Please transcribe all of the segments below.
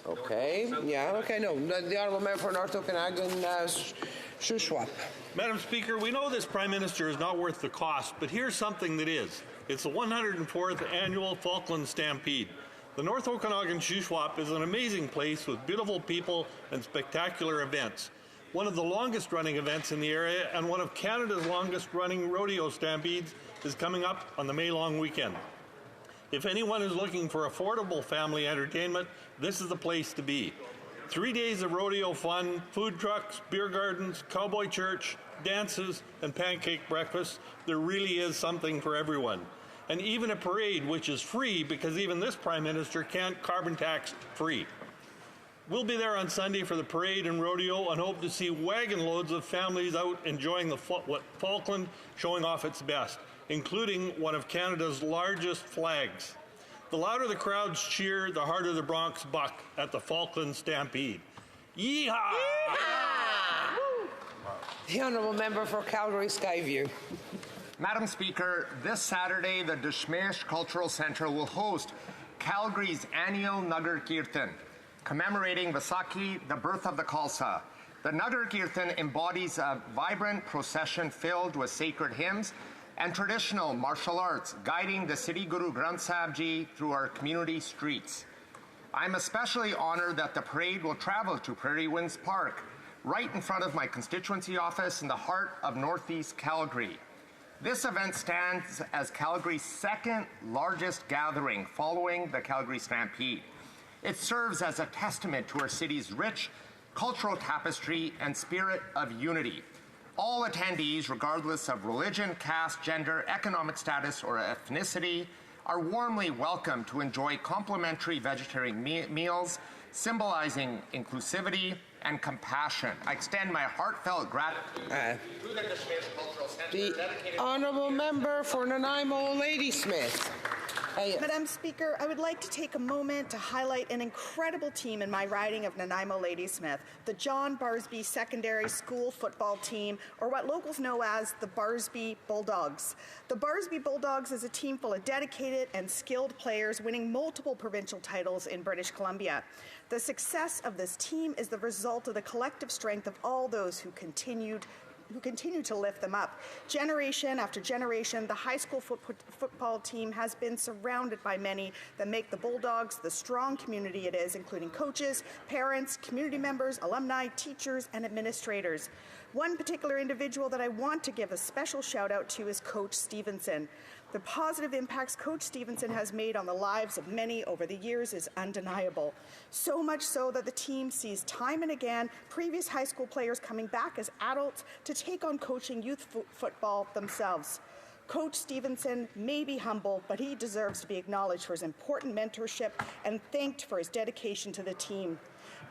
Okay, yeah, okay, no. The Honourable Member for North Okanagan, Shuswap. Madam Speaker, we know this Prime Minister is not worth the cost, but here's something that is. It's the 104th Annual Falkland Stampede. The North Okanagan Shuswap is an amazing place with beautiful people and spectacular events. One of the longest running events in the area and one of Canada's longest running rodeo stampedes is coming up on the May long weekend. If anyone is looking for affordable family entertainment, this is the place to be. 3 days of rodeo fun, food trucks, beer gardens, cowboy church, dances, and pancake breakfast. There really is something for everyone. And even a parade, which is free because even this Prime Minister can't carbon tax free. We'll be there on Sunday for the parade and rodeo and hope to see wagon loads of families out enjoying the Falkland showing off its best, including one of Canada's largest flags. The louder the crowds cheer, the harder the Bronx buck at the Falkland Stampede. Yeehaw! Yeehaw! The Honourable Member for Calgary Skyview. Madam Speaker, this Saturday, the Dushmesh Cultural Centre will host Calgary's annual Nagar Kirtan, commemorating Vaisakhi, the birth of the Khalsa. The Nagar Kirtan embodies a vibrant procession filled with sacred hymns and traditional martial arts, guiding the Sri Guru Granth Sahib Ji through our community streets. I'm especially honored that the parade will travel to Prairie Winds Park, right in front of my constituency office in the heart of Northeast Calgary. This event stands as Calgary's second largest gathering following the Calgary Stampede. It serves as a testament to our city's rich cultural tapestry and spirit of unity. All attendees, regardless of religion, caste, gender, economic status, or ethnicity, are warmly welcome to enjoy complimentary vegetarian meals, symbolizing inclusivity and compassion. I extend my heartfelt gratitude to the Dushmesh Cultural Centre. The Honourable Member for Nanaimo Ladysmith. Madam Speaker, I would like to take a moment to highlight an incredible team in my riding of Nanaimo Ladysmith, the John Barsby Secondary School football team, or what locals know as the Barsby Bulldogs. The Barsby Bulldogs is a team full of dedicated and skilled players winning multiple provincial titles in British Columbia. The success of this team is the result of the collective strength of all those who continue to lift them up. Generation after generation, the high school football team has been surrounded by many that make the Bulldogs the strong community it is, including coaches, parents, community members, alumni, teachers, and administrators. One particular individual that I want to give a special shout out to is Coach Stevenson. The positive impacts Coach Stevenson has made on the lives of many over the years is undeniable. So much so that the team sees time and again previous high school players coming back as adults to take on coaching youth football themselves. Coach Stevenson may be humble, but he deserves to be acknowledged for his important mentorship and thanked for his dedication to the team.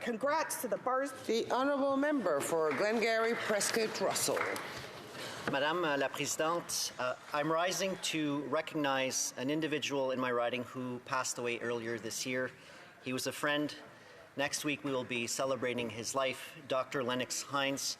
Congrats to the Bars. The Honourable Member for Glengarry Prescott Russell. Madame la Présidente, I'm rising to recognize an individual in my riding who passed away earlier this year. He was a friend. Next week we will be celebrating his life. Dr. Lennox Hines,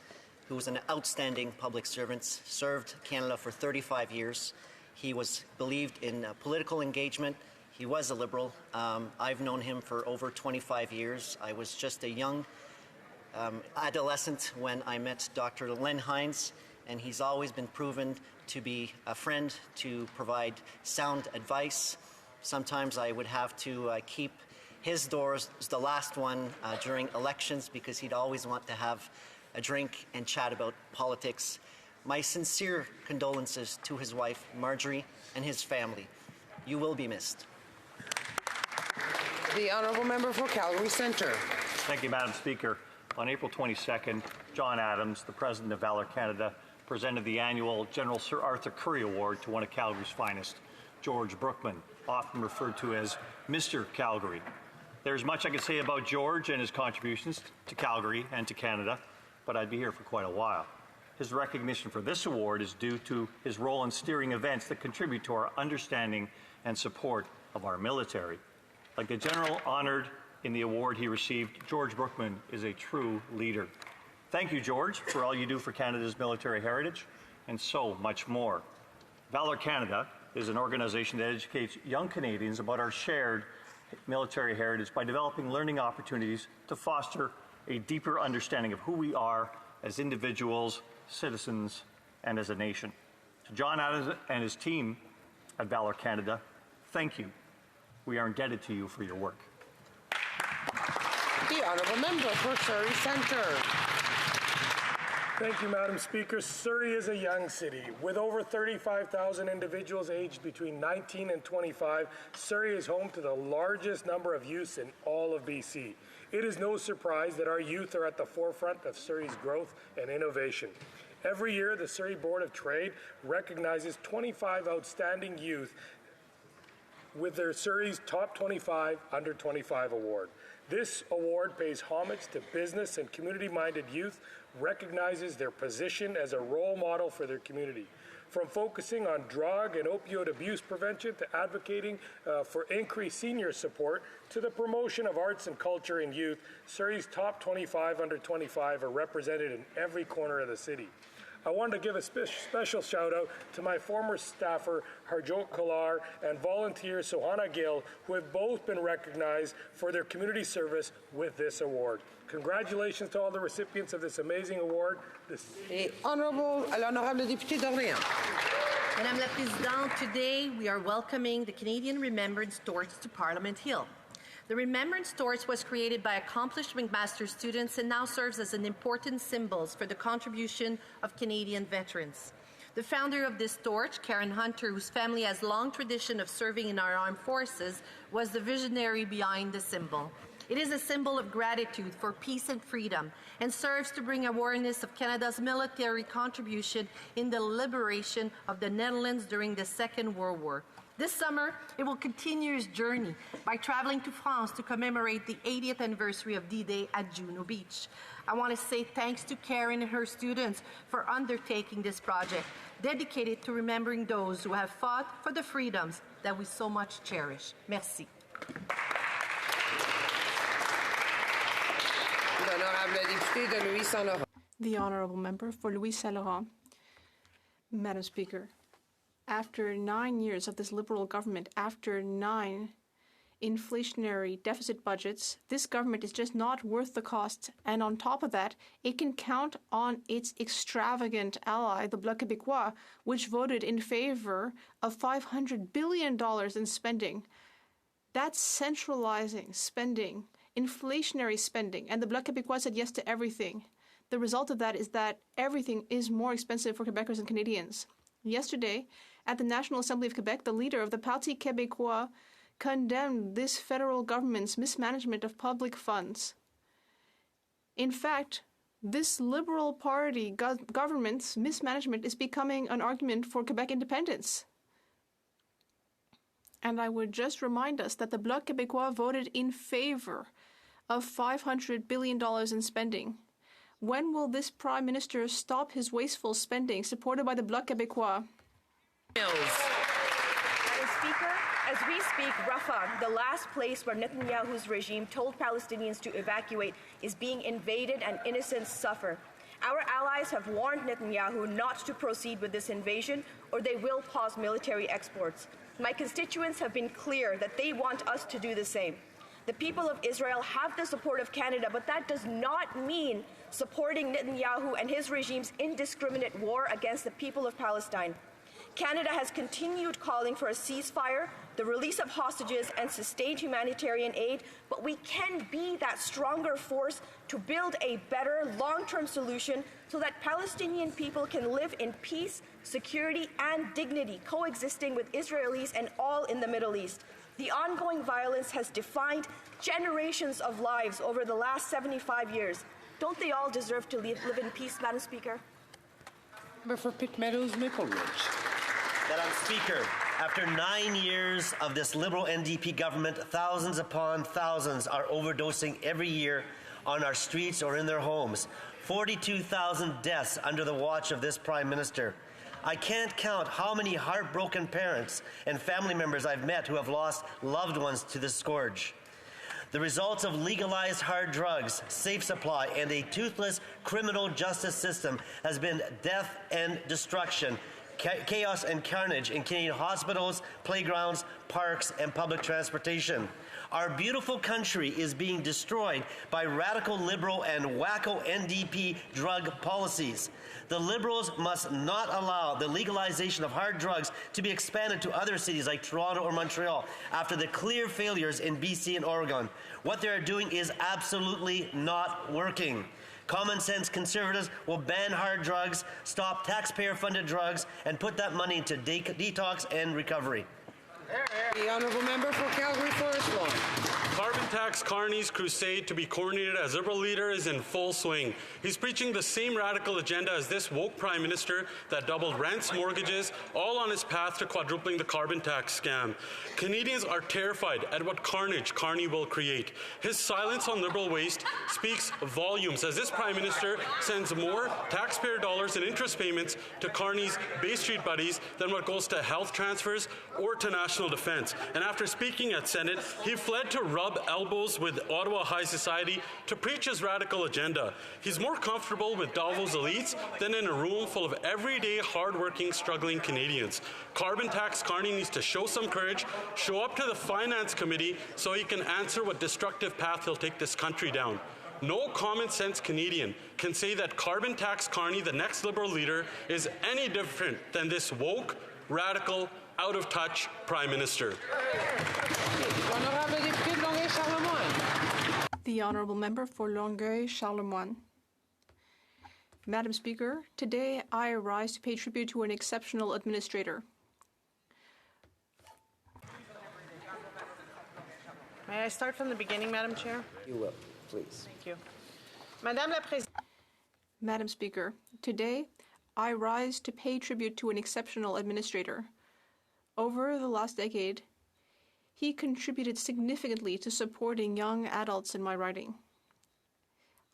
who was an outstanding public servant, served Canada for 35 years. He was believed in political engagement. He was a Liberal. I've known him for over 25 years. I was just a young adolescent when I met Dr. Len Hines, and he's always been proven to be a friend, to provide sound advice. Sometimes I would have to keep his doors the last one during elections because he'd always want to have a drink and chat about politics. My sincere condolences to his wife, Marjorie, and his family. You will be missed. The Honourable Member for Calgary Centre. Thank you, Madam Speaker. On April 22nd, John Adams, the President of Valor Canada, presented the annual General Sir Arthur Currie Award to one of Calgary's finest, George Brookman, often referred to as Mr. Calgary. There's much I could say about George and his contributions to Calgary and to Canada, but I'd be here for quite a while. His recognition for this award is due to his role in steering events that contribute to our understanding and support of our military. Like the general honored in the award he received, George Brookman is a true leader. Thank you, George, for all you do for Canada's military heritage, and so much more. Valor Canada is an organization that educates young Canadians about our shared military heritage by developing learning opportunities to foster a deeper understanding of who we are as individuals, citizens, and as a nation. To John Adams and his team at Valor Canada, thank you. We are indebted to you for your work. The honourable member for Surrey Centre. Thank you, Madam Speaker. Surrey is a young city. With over 35,000 individuals aged between 19 and 25, Surrey is home to the largest number of youths in all of BC. It is no surprise that our youth are at the forefront of Surrey's growth and innovation. Every year, the Surrey Board of Trade recognizes 25 outstanding youth with their Surrey's Top 25 Under 25 award. This award pays homage to business and community-minded youth, recognizes their position as a role model for their community. From focusing on drug and opioid abuse prevention to advocating for increased senior support to the promotion of arts and culture in youth, Surrey's Top 25 Under 25 are represented in every corner of the city. I wanted to give a special shout out to my former staffer, Harjot Kalar, and volunteer Sohana Gill, who have both been recognized for their community service with this award. Congratulations to all the recipients of this amazing award. L'honorable député d'Orléans. Madame la Présidente, today we are welcoming the Canadian Remembrance Torch to Parliament Hill. The Remembrance Torch was created by accomplished McMaster students and now serves as an important symbol for the contribution of Canadian veterans. The founder of this torch, Karen Hunter, whose family has long tradition of serving in our armed forces, was the visionary behind the symbol. It is a symbol of gratitude for peace and freedom and serves to bring awareness of Canada's military contribution in the liberation of the Netherlands during the Second World War. This summer, it will continue its journey by traveling to France to commemorate the 80th anniversary of D-Day at Juno Beach. I want to say thanks to Karen and her students for undertaking this project, dedicated to remembering those who have fought for the freedoms that we so much cherish. Merci. The Honourable Member for Louis Saint-Laurent. Madam Speaker, after 9 years of this Liberal government, after 9 inflationary deficit budgets, this government is just not worth the cost. And on top of that, it can count on its extravagant ally, the Bloc Québécois, which voted in favor of $500 billion in spending. That's centralizing spending, inflationary spending, and the Bloc Québécois said yes to everything. The result of that is that everything is more expensive for Quebecers and Canadians. Yesterday, at the National Assembly of Quebec, the leader of the Parti Québécois condemned this federal government's mismanagement of public funds. In fact, this Liberal Party government's mismanagement is becoming an argument for Quebec independence. And I would just remind us that the Bloc Québécois voted in favor of $500 billion in spending. When will this Prime Minister stop his wasteful spending supported by the Bloc Québécois? Madam Speaker, as we speak, Rafah, the last place where Netanyahu's regime told Palestinians to evacuate, is being invaded and innocents suffer. Our allies have warned Netanyahu not to proceed with this invasion or they will pause military exports. My constituents have been clear that they want us to do the same. The people of Israel have the support of Canada, but that does not mean supporting Netanyahu and his regime's indiscriminate war against the people of Palestine. Canada has continued calling for a ceasefire, the release of hostages, and sustained humanitarian aid, but we can be that stronger force to build a better long-term solution so that Palestinian people can live in peace, security, and dignity, coexisting with Israelis and all in the Middle East. The ongoing violence has defined generations of lives over the last 75 years. Don't they all deserve to live in peace, Madam Speaker? For Pitt Meadows, Maple Ridge. Madam Speaker, after 9 years of this Liberal NDP government, thousands upon thousands are overdosing every year on our streets or in their homes. 42,000 deaths under the watch of this Prime Minister. I can't count how many heartbroken parents and family members I've met who have lost loved ones to this scourge. The results of legalized hard drugs, safe supply, and a toothless criminal justice system has been death and destruction, chaos and carnage in Canadian hospitals, playgrounds, parks, and public transportation. Our beautiful country is being destroyed by radical Liberal and wacko NDP drug policies. The Liberals must not allow the legalization of hard drugs to be expanded to other cities like Toronto or Montreal after the clear failures in BC and Oregon. What they are doing is absolutely not working. Common sense Conservatives will ban hard drugs, stop taxpayer-funded drugs, and put that money into detox and recovery. The honourable member for Calgary Forest Lawn. Carbon tax Carney's crusade to be coordinated as Liberal leader is in full swing. He's preaching the same radical agenda as this woke Prime Minister that doubled rents, mortgages, all on his path to quadrupling the carbon tax scam. Canadians are terrified at what carnage Carney will create. His silence on Liberal waste speaks volumes as this Prime Minister sends more taxpayer dollars in interest payments to Carney's Bay Street buddies than what goes to health transfers or to national defense. And after speaking at Senate, he fled to rub elbows with Ottawa high society to preach his radical agenda. He's more comfortable with Davos elites than in a room full of everyday, hardworking, struggling Canadians. Carbon tax Carney needs to show some courage, show up to the Finance Committee so he can answer what destructive path he'll take this country down. No common sense Canadian can say that carbon tax Carney, the next Liberal leader, is any different than this woke, radical, out of touch Prime Minister. The Honourable Member for Longueuil-Charlemagne. Madam Speaker, today I rise to pay tribute to an exceptional administrator. May I start from the beginning, Madam Chair? You will, please. Thank you. Madame la Présidente. Madam Speaker, today I rise to pay tribute to an exceptional administrator. Over the last decade, he contributed significantly to supporting young adults in my writing.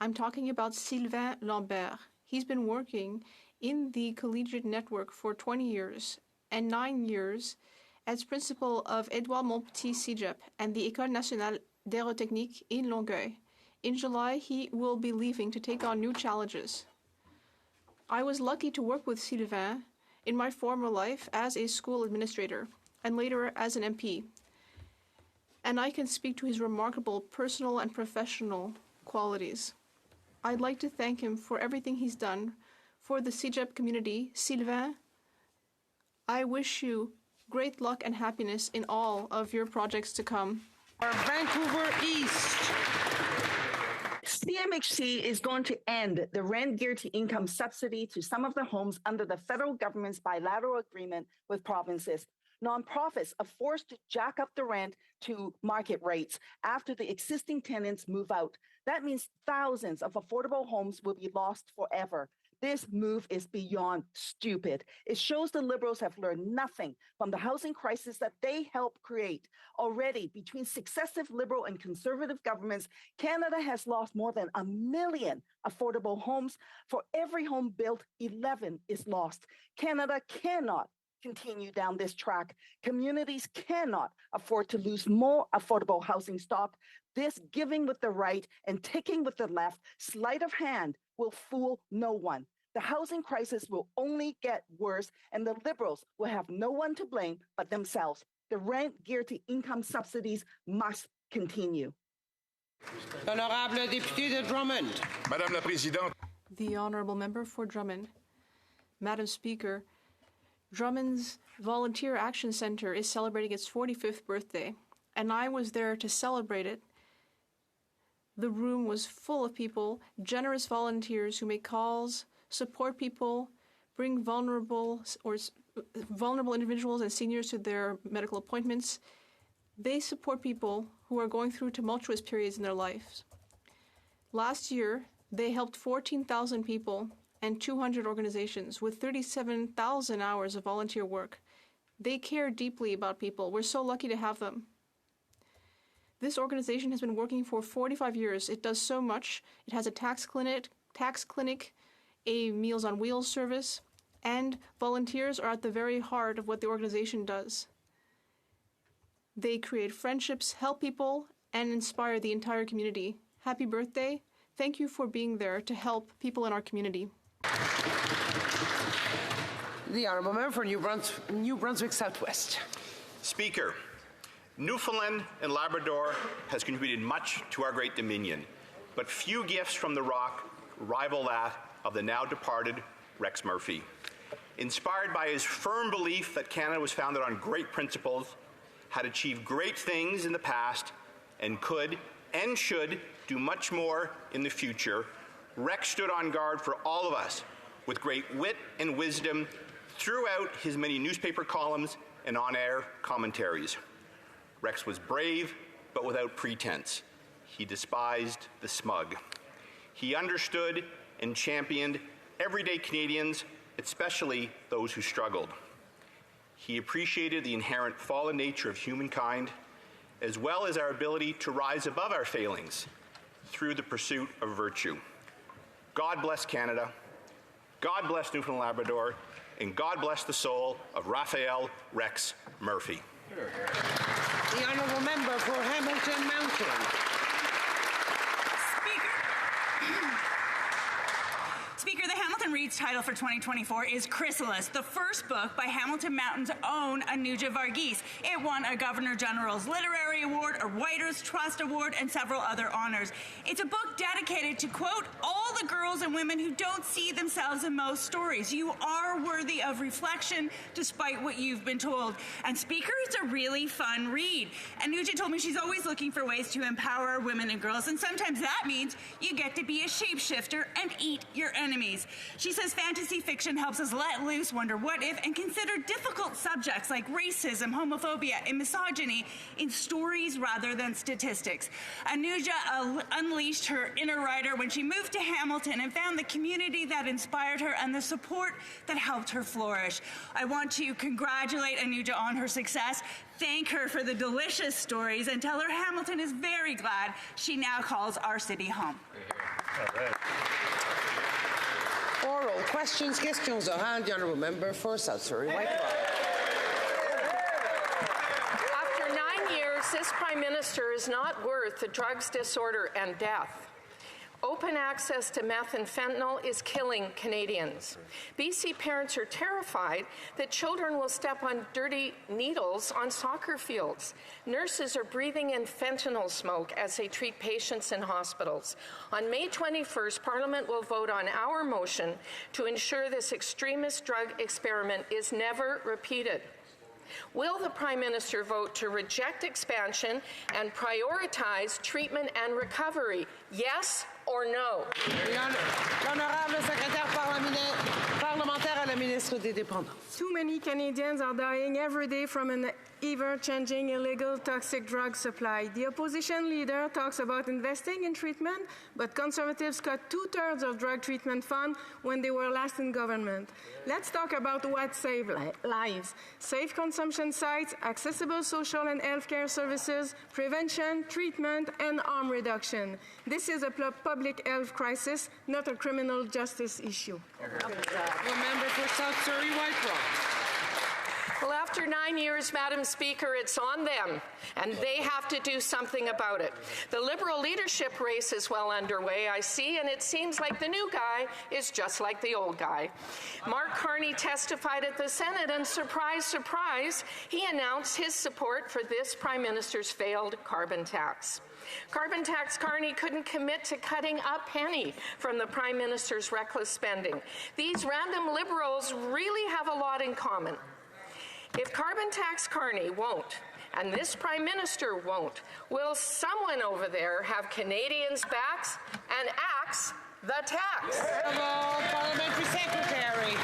I'm talking about Sylvain Lambert. He's been working in the collegiate network for 20 years and 9 years as principal of Édouard Montpetit Cégep and the École nationale d'aérotechnique in Longueuil. In July, he will be leaving to take on new challenges. I was lucky to work with Sylvain in my former life as a school administrator and later as an MP. And I can speak to his remarkable personal and professional qualities. I'd like to thank him for everything he's done for the Cégep community. Sylvain, I wish you great luck and happiness in all of your projects to come. Vancouver East. CMHC is going to end the rent guarantee income subsidy to some of the homes under the federal government's bilateral agreement with provinces. Nonprofits are forced to jack up the rent to market rates after the existing tenants move out. That means thousands of affordable homes will be lost forever. This move is beyond stupid. It shows the Liberals have learned nothing from the housing crisis that they helped create. Already, between successive Liberal and Conservative governments, Canada has lost more than 1 million affordable homes. For every home built, 11 is lost. Canada cannot continue down this track. Communities cannot afford to lose more affordable housing stock. This giving with the right and taking with the left sleight of hand will fool no one. The housing crisis will only get worse, and the Liberals will have no one to blame but themselves. The rent guarantee income subsidies must continue. Honorable député de Drummond. Madame la Présidente. The Honourable Member for Drummond. Madam Speaker, Drummond's Volunteer Action Centre is celebrating its 45th birthday, and I was there to celebrate it. The room was full of people, generous volunteers who make calls, support people, bring vulnerable individuals and seniors to their medical appointments. They support people who are going through tumultuous periods in their lives. Last year, they helped 14,000 people and 200 organizations with 37,000 hours of volunteer work. They care deeply about people. We're so lucky to have them. This organization has been working for 45 years. It does so much. It has a tax clinic, a Meals on Wheels service, and volunteers are at the very heart of what the organization does. They create friendships, help people, and inspire the entire community. Happy birthday. Thank you for being there to help people in our community. The Honourable Member for New Brunswick Southwest. Speaker, Newfoundland and Labrador has contributed much to our great Dominion, but few gifts from the Rock rival that of the now departed Rex Murphy. Inspired by his firm belief that Canada was founded on great principles, had achieved great things in the past, and could and should do much more in the future, Rex stood on guard for all of us with great wit and wisdom throughout his many newspaper columns and on-air commentaries. Rex was brave, but without pretense. He despised the smug. He understood and championed everyday Canadians, especially those who struggled. He appreciated the inherent fallen nature of humankind, as well as our ability to rise above our failings through the pursuit of virtue. God bless Canada, God bless Newfoundland and Labrador, and God bless the soul of Raphael Rex Murphy. The honourable member for Hamilton Mountain. Speaker, the Hamilton Reads title for 2024 is Chrysalis, the first book by Hamilton Mountain's own Anuja Varghese. It won a Governor General's Literary Award, a Writers' Trust Award, and several other honors. It's a book dedicated to, quote, all the girls and women who don't see themselves in most stories. You are worthy of reflection despite what you've been told. And Speaker, it's a really fun read. Anuja told me she's always looking for ways to empower women and girls, and sometimes that means you get to be a shapeshifter and eat your enemies. She says fantasy fiction helps us let loose, wonder what if, and consider difficult subjects like racism, homophobia, and misogyny in stories rather than statistics. Anuja unleashed her inner writer when she moved to Hamilton and found the community that inspired her and the support that helped her flourish. I want to congratulate Anuja on her success, thank her for the delicious stories, and tell her Hamilton is very glad she now calls our city home. All right. Oral questions orales. The honourable member for South Surrey Whitecross. After 9 years, this Prime Minister is not worth the drugs, disorder, and death. Open access to meth and fentanyl is killing Canadians. BC parents are terrified that children will step on dirty needles on soccer fields. Nurses are breathing in fentanyl smoke as they treat patients in hospitals. On May 21st, Parliament will vote on our motion to ensure this extremist drug experiment is never repeated. Will the Prime Minister vote to reject expansion and prioritize treatment and recovery? Yes or no? L'honorable secrétaire parlementaire à la ministre des Dépendances. Too many Canadians are dying every day from an ever-changing illegal toxic drug supply. The opposition leader talks about investing in treatment, but Conservatives cut 2/3 of drug treatment fund when they were last in government. Let's talk about what saves lives. Safe consumption sites, accessible social and healthcare services, prevention, treatment, and harm reduction. This is a public health crisis, not a criminal justice issue. The member for South Surrey Whitecross. Well, after 9 years, Madam Speaker, it's on them, and they have to do something about it. The Liberal leadership race is well underway, I see, and it seems like the new guy is just like the old guy. Mark Carney testified at the Senate, and surprise, surprise, he announced his support for this Prime Minister's failed carbon tax. Carbon tax Carney couldn't commit to cutting a penny from the Prime Minister's reckless spending. These random Liberals really have a lot in common. If carbon tax Carney won't, and this Prime Minister won't, will someone over there have Canadians' backs and axe the tax? Parliamentary Secretary.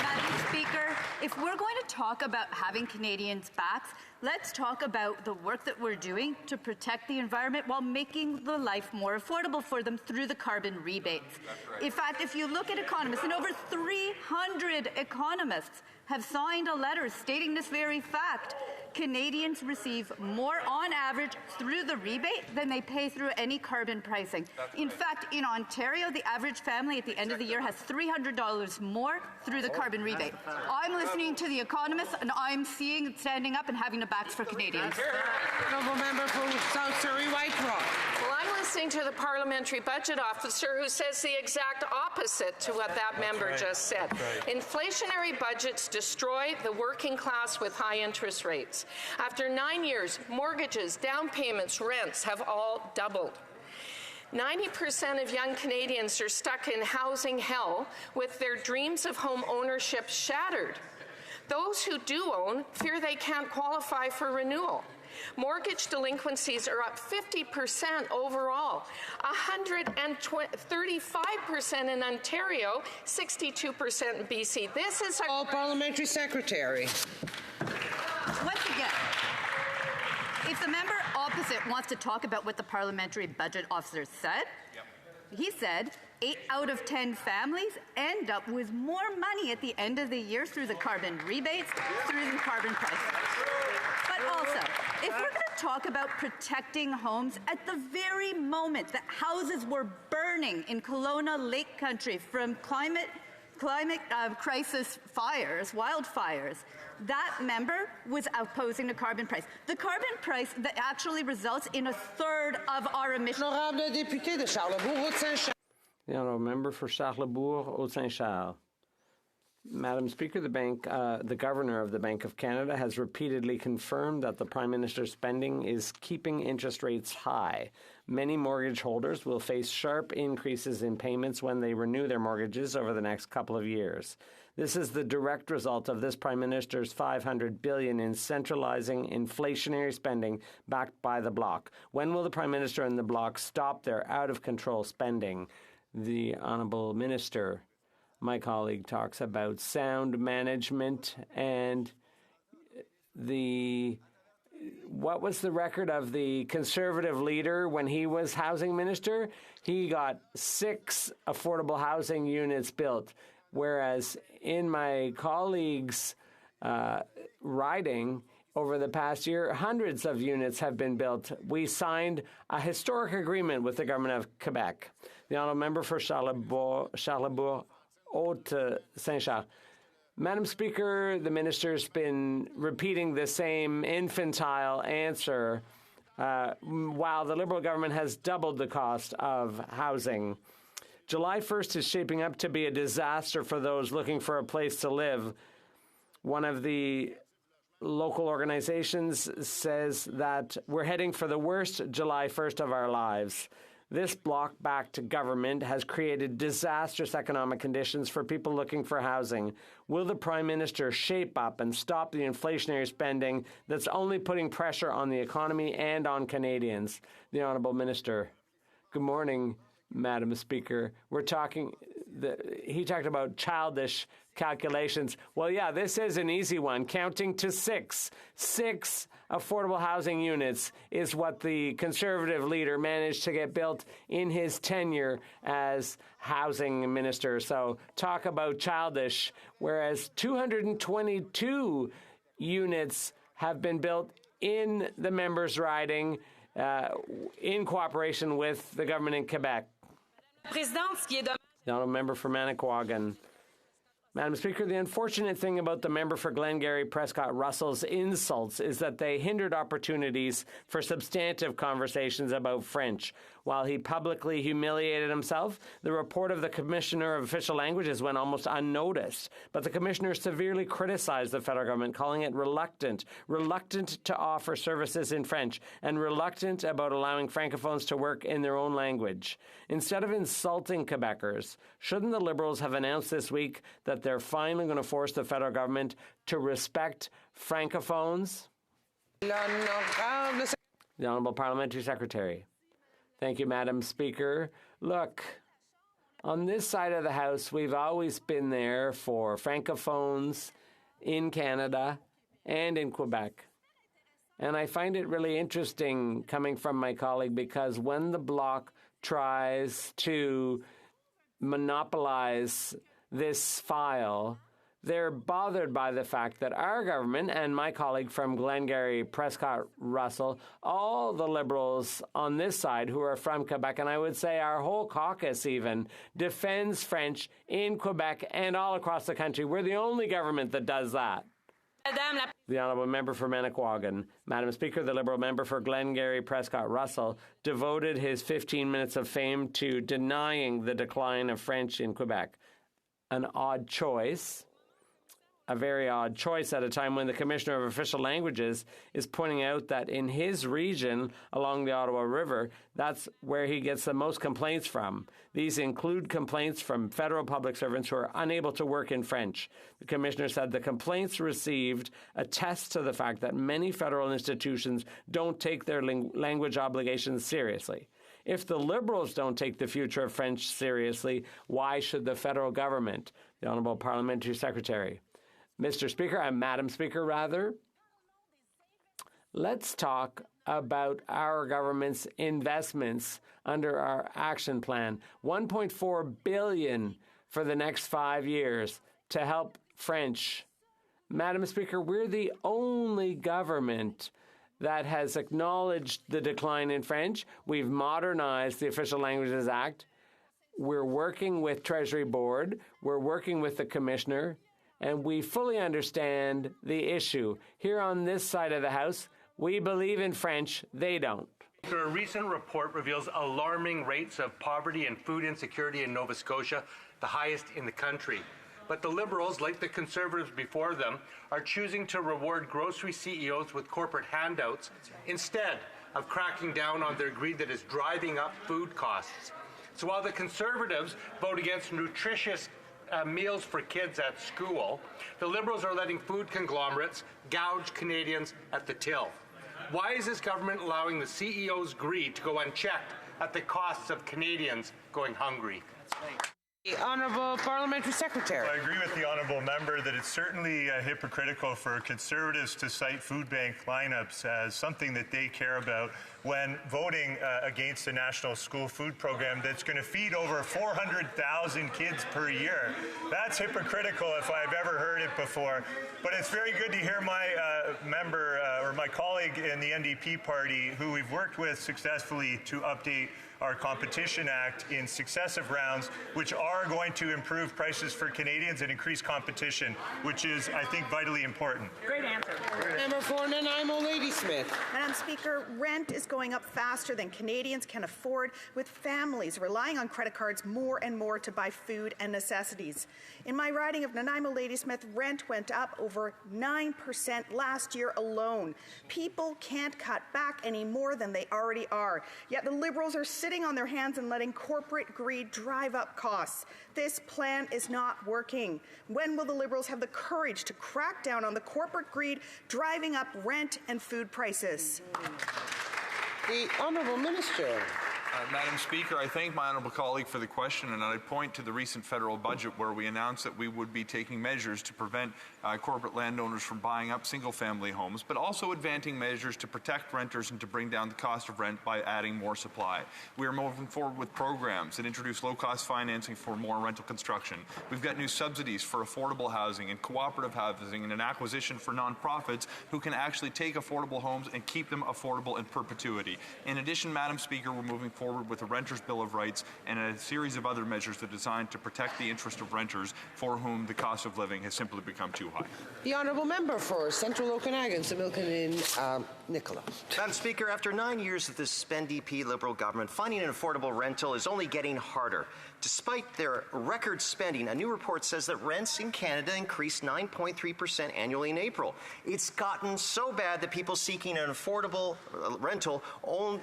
Madam Speaker, if we're going to talk about having Canadians' backs, let's talk about the work that we're doing to protect the environment while making the life more affordable for them through the carbon rebates. Right. In fact, if you look at economists, and over 300 economists have signed a letter stating this very fact, Canadians receive more on average through the rebate than they pay through any carbon pricing. In fact, in Ontario, the average family at the end of the year has $300 more through the carbon rebate. I'm listening to the economists, and I'm seeing standing up and having the backs for Canadians. Honourable member for South Surrey Whitecross. Well, I'm listening to the parliamentary budget officer who says the exact opposite to what that member just said. Inflationary budgets destroy the working class with high interest rates. After 9 years, mortgages, down payments, rents have all doubled. 90% of young Canadians are stuck in housing hell with their dreams of home ownership shattered. Those who do own fear they can't qualify for renewal. Mortgage delinquencies are up 50% overall, 135% in Ontario, 62% in BC. This is All parliamentary secretary. Once again, if the member opposite wants to talk about what the parliamentary budget officer said, he said 8 out of 10 families end up with more money at the end of the year through the carbon rebates, through the carbon price. But also, if we're going to talk about protecting homes, at the very moment that houses were burning in Kelowna Lake Country from climate crisis fires, wildfires, that member was opposing the carbon price. The carbon price that actually results in a third of our emissions. Honorable député de Charlebourg, Haute-Saint-Charles. The honourable member for Charlebourg, Haute-Saint-Charles. Madam Speaker, the Governor of the Bank of Canada has repeatedly confirmed that the Prime Minister's spending is keeping interest rates high. Many mortgage holders will face sharp increases in payments when they renew their mortgages over the next couple of years. This is the direct result of this Prime Minister's $500 billion in centralizing inflationary spending backed by the Bloc. When will the Prime Minister and the Bloc stop their out-of-control spending? The Honourable Minister, my colleague, talks about sound management and what was the record of the Conservative leader when he was housing minister? He got 6 affordable housing units built, whereas in my colleague's riding over the past year, hundreds of units have been built. We signed a historic agreement with the government of Quebec. The honourable member for Charlebourg, Haute-Saint-Charles. Madam Speaker, the minister's been repeating the same infantile answer while the Liberal government has doubled the cost of housing. July 1st is shaping up to be a disaster for those looking for a place to live. One of the local organizations says that we're heading for the worst July 1st of our lives. This Bloc-backed government has created disastrous economic conditions for people looking for housing. Will the Prime Minister shape up and stop the inflationary spending that's only putting pressure on the economy and on Canadians? The Honourable Minister. Good morning, Madam Speaker. He talked about childish calculations. Well, yeah, this is an easy one. Counting to 6. 6 affordable housing units is what the Conservative leader managed to get built in his tenure as housing minister. So talk about childish, whereas 222 units have been built in the members' riding in cooperation with the government in Quebec. The honourable member for Manicouagan. Madam Speaker, the unfortunate thing about the member for Glengarry Prescott Russell's insults is that they hindered opportunities for substantive conversations about French. While he publicly humiliated himself, the report of the Commissioner of Official Languages went almost unnoticed. But the Commissioner severely criticized the federal government, calling it reluctant to offer services in French, and reluctant about allowing Francophones to work in their own language. Instead of insulting Quebecers, shouldn't the Liberals have announced this week that they're finally going to force the federal government to respect Francophones? The Honourable Parliamentary Secretary. Thank you, Madam Speaker. Look, on this side of the House, we've always been there for Francophones in Canada and in Quebec. And I find it really interesting coming from my colleague because when the Bloc tries to monopolize this file, they're bothered by the fact that our government and my colleague from Glengarry Prescott Russell, all the Liberals on this side who are from Quebec, and I would say our whole caucus even, defends French in Quebec and all across the country. We're the only government that does that. The Honourable Member for Manicouagan. Madam Speaker, the Liberal member for Glengarry Prescott Russell devoted his 15 minutes of fame to denying the decline of French in Quebec. An odd choice, a very odd choice at a time when the Commissioner of Official Languages is pointing out that in his region along the Ottawa River, that's where he gets the most complaints from. These include complaints from federal public servants who are unable to work in French. The Commissioner said the complaints received attest to the fact that many federal institutions don't take their language obligations seriously. If the Liberals don't take the future of French seriously, why should the federal government? The Honourable Parliamentary Secretary. Mr. Speaker, Madam Speaker, rather, let's talk about our government's investments under our action plan. $1.4 billion for the next 5 years to help French. Madam Speaker, we're the only government that has acknowledged the decline in French. We've modernized the Official Languages Act. We're working with Treasury Board. We're working with the Commissioner. And we fully understand the issue. Here on this side of the House, we believe in French, they don't. A recent report reveals alarming rates of poverty and food insecurity in Nova Scotia, the highest in the country. But the Liberals, like the Conservatives before them, are choosing to reward grocery CEOs with corporate handouts instead of cracking down on their greed that is driving up food costs. So while the Conservatives vote against nutritious meals for kids at school, the Liberals are letting food conglomerates gouge Canadians at the till. Why is this government allowing the CEO's greed to go unchecked at the costs of Canadians going hungry? The Honourable Parliamentary Secretary. I agree with the Honourable Member that it's certainly hypocritical for Conservatives to cite food bank lineups as something that they care about when voting against a national school food program that's going to feed over 400,000 kids per year. That's hypocritical if I've ever heard it before. But it's very good to hear my member or my colleague in the NDP party, who we've worked with successfully to update our Competition Act in successive rounds, which are going to improve prices for Canadians and increase competition, which is, I think, vitally important. Great answer. Member for Nanaimo Ladysmith. Madam Speaker, rent is going up faster than Canadians can afford, with families relying on credit cards more and more to buy food and necessities. In my riding of Nanaimo Ladysmith, rent went up over 9% last year alone. People can't cut back any more than they already are. Yet the Liberals are sitting on their hands and letting corporate greed drive up costs. This plan is not working. When will the Liberals have the courage to crack down on the corporate greed driving up rent and food prices? The Honourable Minister. Madam Speaker, I thank my honourable colleague for the question, and I point to the recent federal budget where we announced that we would be taking measures to prevent corporate landowners from buying up single-family homes, but also advancing measures to protect renters and to bring down the cost of rent by adding more supply. We are moving forward with programs that introduce low-cost financing for more rental construction. We've got new subsidies for affordable housing and cooperative housing and an acquisition for nonprofits who can actually take affordable homes and keep them affordable in perpetuity. In addition, Madam Speaker, we're moving forward with a Renters' Bill of Rights and a series of other measures that are designed to protect the interest of renters for whom the cost of living has simply become too high. The Honourable Member for Central Okanagan, Similkin in Nicola. Madam Speaker, after 9 years of this NDP Liberal government, finding an affordable rental is only getting harder. Despite their record spending, a new report says that rents in Canada increased 9.3% annually in April. It's gotten so bad that people seeking an affordable rental,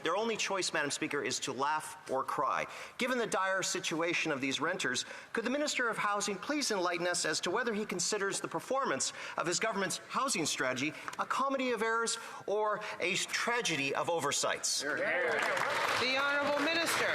their only choice, Madam Speaker, is to laugh or cry. Given the dire situation of these renters, could the Minister of Housing please enlighten us as to whether he considers the performance of his government's housing strategy a comedy of errors or a tragedy of oversights? The Honourable Minister.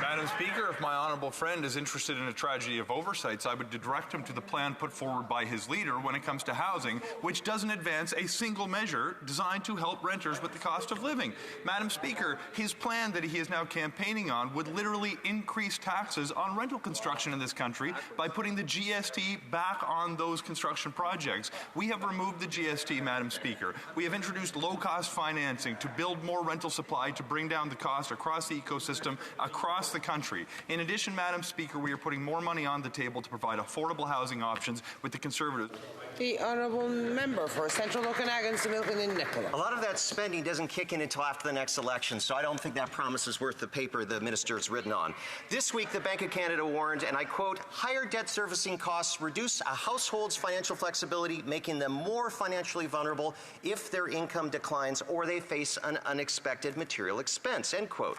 Madam Speaker, if my honourable friend is interested in a tragedy of oversights, I would direct him to the plan put forward by his leader when it comes to housing, which doesn't advance a single measure designed to help renters with the cost of living. Madam Speaker, his plan that he is now campaigning on would literally increase taxes on rental construction in this country by putting the GST back on those construction projects. We have removed the GST, Madam Speaker. We have introduced low-cost financing to build more rental supply to bring down the cost across the ecosystem, across the country. In addition, Madam Speaker, we are putting more money on the table to provide affordable housing options with the Conservatives. The honourable member for Central Okanagan, Similton and Nicola. A lot of that spending doesn't kick in until after the next election, so I don't think that promise is worth the paper the minister is written on. This week, the Bank of Canada warned, and I quote, higher debt servicing costs reduce a household's financial flexibility, making them more financially vulnerable if their income declines or they face an unexpected material expense, end quote.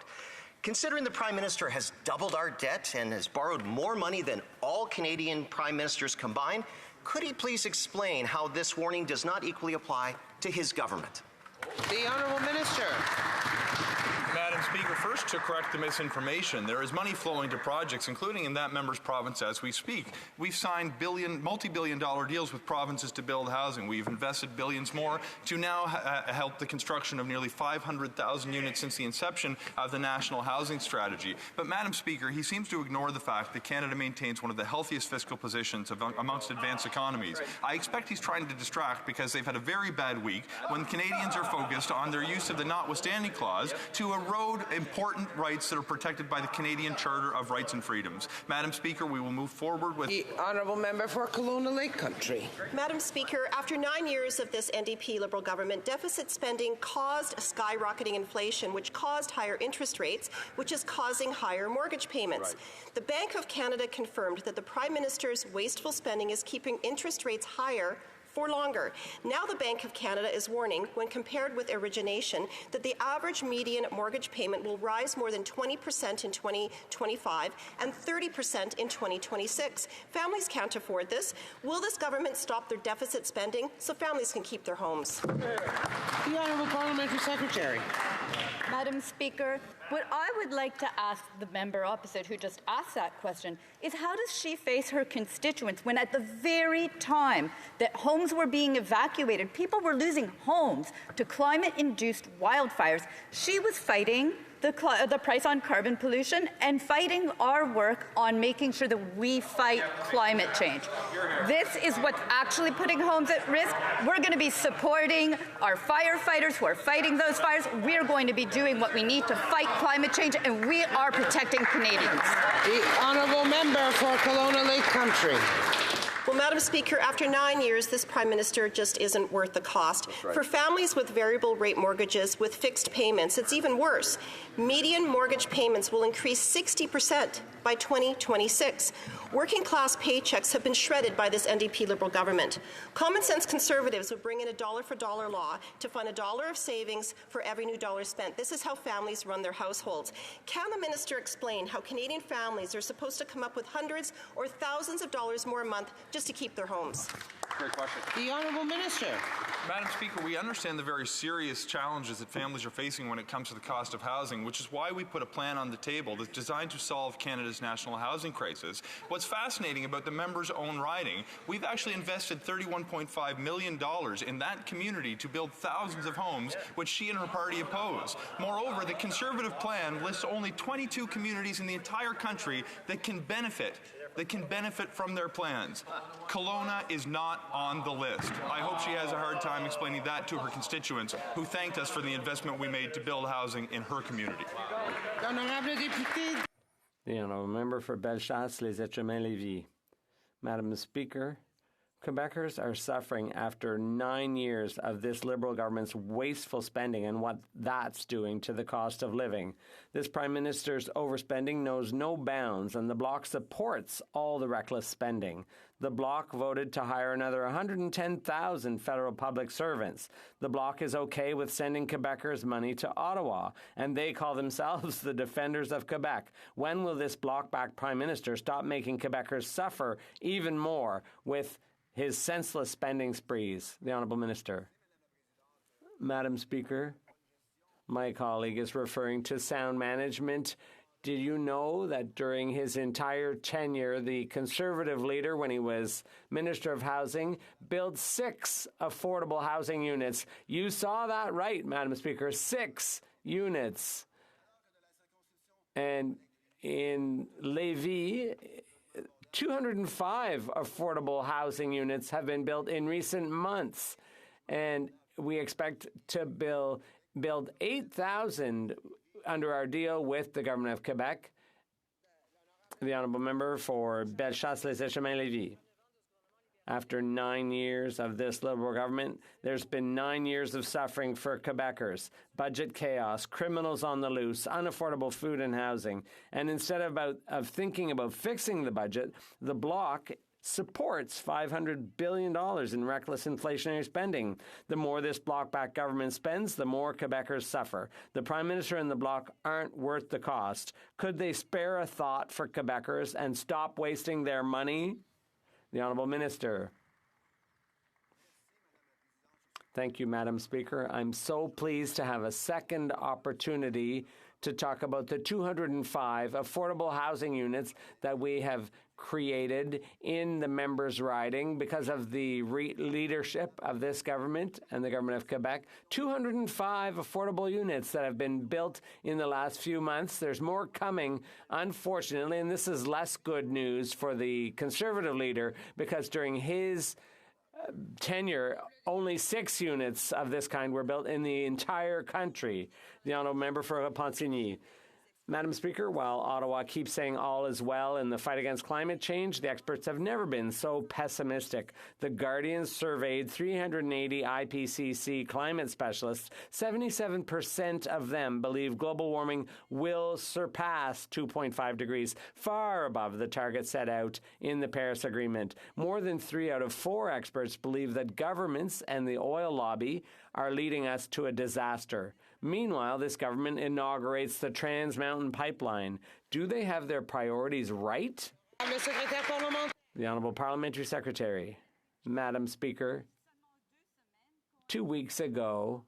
Considering the Prime Minister has doubled our debt and has borrowed more money than all Canadian Prime Ministers combined, could he please explain how this warning does not equally apply to his government? The Honourable Minister. Madam Speaker, first to correct the misinformation, there is money flowing to projects, including in that member's province as we speak. We've signed multi-billion-dollar deals with provinces to build housing. We've invested billions more to now help the construction of nearly 500,000 units since the inception of the National Housing Strategy. But Madam Speaker, he seems to ignore the fact that Canada maintains one of the healthiest fiscal positions amongst advanced economies. I expect he's trying to distract because they've had a very bad week when Canadians are focused on their use of the notwithstanding clause to erode important rights that are protected by the Canadian Charter of Rights and Freedoms. Madam Speaker, we will move forward with... The honourable member for Kelowna Lake Country. Madam Speaker, after 9 years of this NDP Liberal government, deficit spending caused skyrocketing inflation, which caused higher interest rates, which is causing higher mortgage payments. Right. The Bank of Canada confirmed that the Prime Minister's wasteful spending is keeping interest rates higher for longer. Now the Bank of Canada is warning, when compared with origination, that the average median mortgage payment will rise more than 20% in 2025 and 30% in 2026. Families can't afford this. Will this government stop their deficit spending so families can keep their homes? The Honourable Parliamentary Secretary. Madam Speaker, what I would like to ask the member opposite who just asked that question is how does she face her constituents when at the very time that homes were being evacuated, people were losing homes to climate-induced wildfires, she was fighting the price on carbon pollution and fighting our work on making sure that we fight climate change. This is what's actually putting homes at risk. We're going to be supporting our firefighters who are fighting those fires. We're going to be doing what we need to fight climate change, and we are protecting Canadians. The honourable member for Kelowna Lake Country. Well, Madam Speaker, after 9 years, this Prime Minister just isn't worth the cost. Right. For families with variable rate mortgages with fixed payments, it's even worse. Median mortgage payments will increase 60% by 2026. Working class paychecks have been shredded by this NDP Liberal government. Common sense Conservatives would bring in a dollar-for-dollar law to fund $1 of savings for every new dollar spent. This is how families run their households. Can the minister explain how Canadian families are supposed to come up with hundreds or thousands of dollars more a month just to keep their homes? Great question. The Honourable Minister. Madam Speaker, we understand the very serious challenges that families are facing when it comes to the cost of housing, which is why we put a plan on the table that's designed to solve Canada's national housing crisis. What's fascinating about the member's own riding, we've actually invested $31.5 million in that community to build thousands of homes, which she and her party oppose. Moreover, the Conservative plan lists only 22 communities in the entire country that can benefit from their plans. Kelowna is not on the list. I hope she has a hard time explaining that to her constituents who thanked us for the investment we made to build housing in her community. The honourable member for Bellechasse, Les Etchemins-Lévis. Madam Speaker, Quebecers are suffering after 9 years of this Liberal government's wasteful spending and what that's doing to the cost of living. This Prime Minister's overspending knows no bounds, and the Bloc supports all the reckless spending. The Bloc voted to hire another 110,000 federal public servants. The Bloc is okay with sending Quebecers money to Ottawa, and they call themselves the defenders of Quebec. When will this Bloc-backed Prime Minister stop making Quebecers suffer even more with his senseless spending sprees? The Honourable Minister. Madam Speaker, my colleague is referring to sound management. Did you know that during his entire tenure, the Conservative leader, when he was Minister of Housing, built 6 affordable housing units? You saw that right, Madam Speaker, 6 units. And in Lévis, 205 affordable housing units have been built in recent months, and we expect to build 8,000 under our deal with the Government of Quebec. The honourable member for Bellechasse-les-Échemins-Lévis. After 9 years of this Liberal government, there's been 9 years of suffering for Quebecers, budget chaos, criminals on the loose, unaffordable food and housing. And instead of thinking about fixing the budget, the Bloc supports $500 billion in reckless inflationary spending. The more this Bloc-backed government spends, the more Quebecers suffer. The Prime Minister and the Bloc aren't worth the cost. Could they spare a thought for Quebecers and stop wasting their money? The Honourable Minister. Thank you, Madam Speaker. I'm so pleased to have a second opportunity to talk about the 205 affordable housing units that we have created in the members' riding because of the leadership of this government and the government of Quebec. 205 affordable units that have been built in the last few months. There's more coming, unfortunately, and this is less good news for the Conservative leader because during his tenure, only 6 units of this kind were built in the entire country. The honourable member for Repentigny. Madam Speaker, while Ottawa keeps saying all is well in the fight against climate change, the experts have never been so pessimistic. The Guardian surveyed 380 IPCC climate specialists. 77% of them believe global warming will surpass 2.5 degrees, far above the target set out in the Paris Agreement. More than 3 out of 4 experts believe that governments and the oil lobby are leading us to a disaster. Meanwhile, this government inaugurates the Trans Mountain Pipeline. Do they have their priorities right? The Honourable Parliamentary Secretary. Madam Speaker, 2 weeks ago,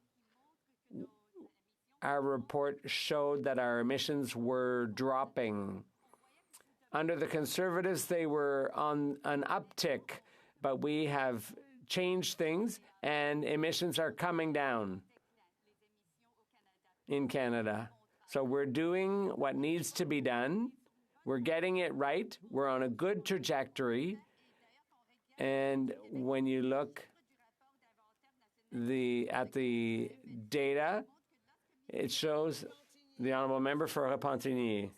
our report showed that our emissions were dropping. Under the Conservatives, they were on an uptick, but we have changed things and emissions are coming down in Canada. So we're doing what needs to be done. We're getting it right. We're on a good trajectory. And when you look at the data, it shows, the honourable member for Repentigny,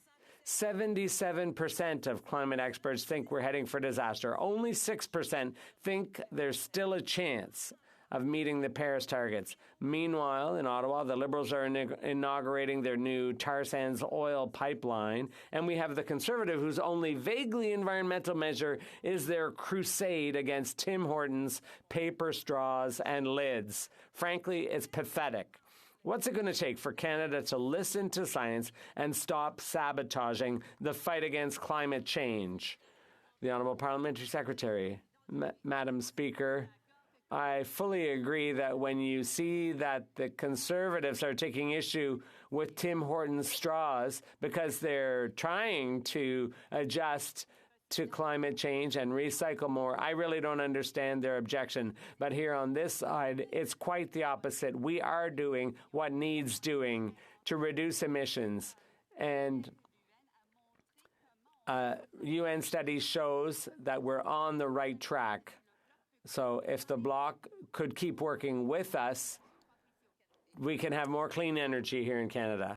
77% of climate experts think we're heading for disaster. Only 6% think there's still a chance of meeting the Paris targets. Meanwhile, in Ottawa, the Liberals are inaugurating their new tar sands oil pipeline, and we have the Conservative, whose only vaguely environmental measure is their crusade against Tim Hortons, paper straws, and lids. Frankly, it's pathetic. What's it going to take for Canada to listen to science and stop sabotaging the fight against climate change? The Honourable Parliamentary Secretary. Madam Speaker, I fully agree that when you see that the Conservatives are taking issue with Tim Hortons straws because they're trying to adjust to climate change and recycle more, I really don't understand their objection. But here on this side, it's quite the opposite. We are doing what needs doing to reduce emissions. And UN study shows that we're on the right track. So if the Bloc could keep working with us, we can have more clean energy here in Canada.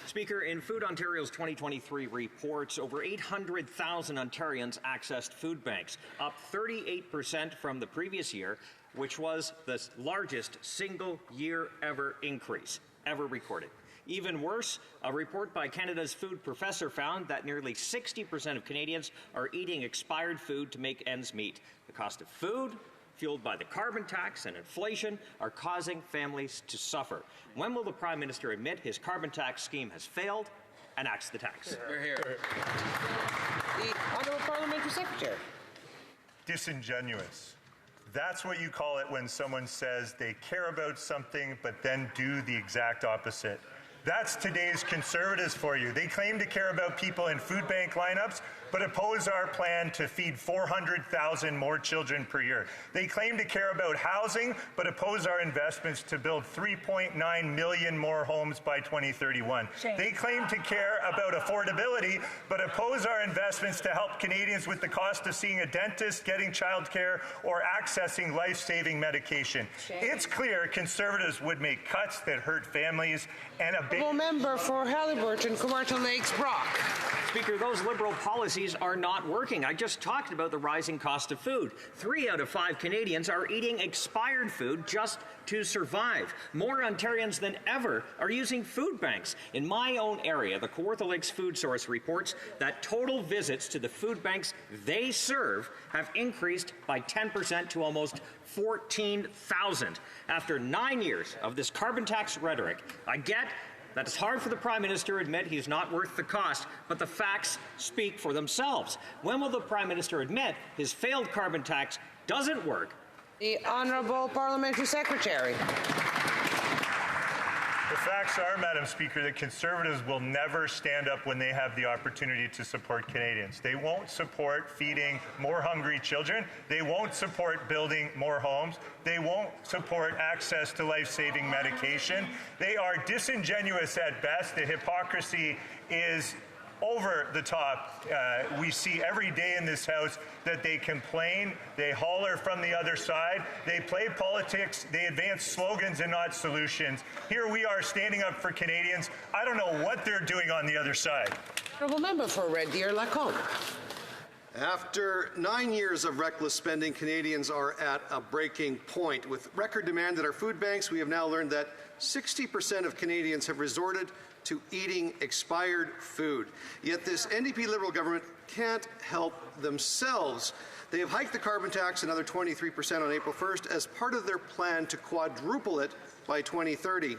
Speaker, in Food Ontario's 2023 reports, over 800,000 Ontarians accessed food banks, up 38% from the previous year, which was the largest single year ever increase ever recorded. Even worse, a report by Canada's food professor found that nearly 60% of Canadians are eating expired food to make ends meet. The cost of food, fueled by the carbon tax and inflation, are causing families to suffer. When will the Prime Minister admit his carbon tax scheme has failed and axe the tax? The Honourable Parliamentary Secretary. Disingenuous. That's what you call it when someone says they care about something but then do the exact opposite. That's today's Conservatives for you. They claim to care about people in food bank lineups, but oppose our plan to feed 400,000 more children per year. They claim to care about housing, but oppose our investments to build 3.9 million more homes by 2031. Shame. They claim to care about affordability, but oppose our investments to help Canadians with the cost of seeing a dentist, getting childcare, or accessing life-saving medication. Shame. It's clear Conservatives would make cuts that hurt families and a big... Member for Haliburton, Carmarthen Lakes, Brock. Speaker, those Liberal policies are not working. I just talked about the rising cost of food. 3 out of 5 Canadians are eating expired food just to survive. More Ontarians than ever are using food banks. In my own area, the Kawartha Lakes Food Source reports that total visits to the food banks they serve have increased by 10% to almost 14,000. After 9 years of this carbon tax rhetoric, I get that it's hard for the Prime Minister to admit he's not worth the cost, but the facts speak for themselves. When will the Prime Minister admit his failed carbon tax doesn't work? The Honourable Parliamentary Secretary. The facts are, Madam Speaker, that Conservatives will never stand up when they have the opportunity to support Canadians. They won't support feeding more hungry children. They won't support building more homes. They won't support access to life-saving medication. They are disingenuous at best. The hypocrisy is over the top. We see every day in this House that they complain, they holler from the other side, they play politics, they advance slogans and not solutions. Here we are standing up for Canadians. I don't know what they're doing on the other side. Honourable member for Red Deer Lacombe. After 9 years of reckless spending, Canadians are at a breaking point. With record demand at our food banks, we have now learned that 60% of Canadians have resorted to eating expired food. Yet this NDP Liberal government can't help themselves. They have hiked the carbon tax another 23% on April 1st as part of their plan to quadruple it by 2030.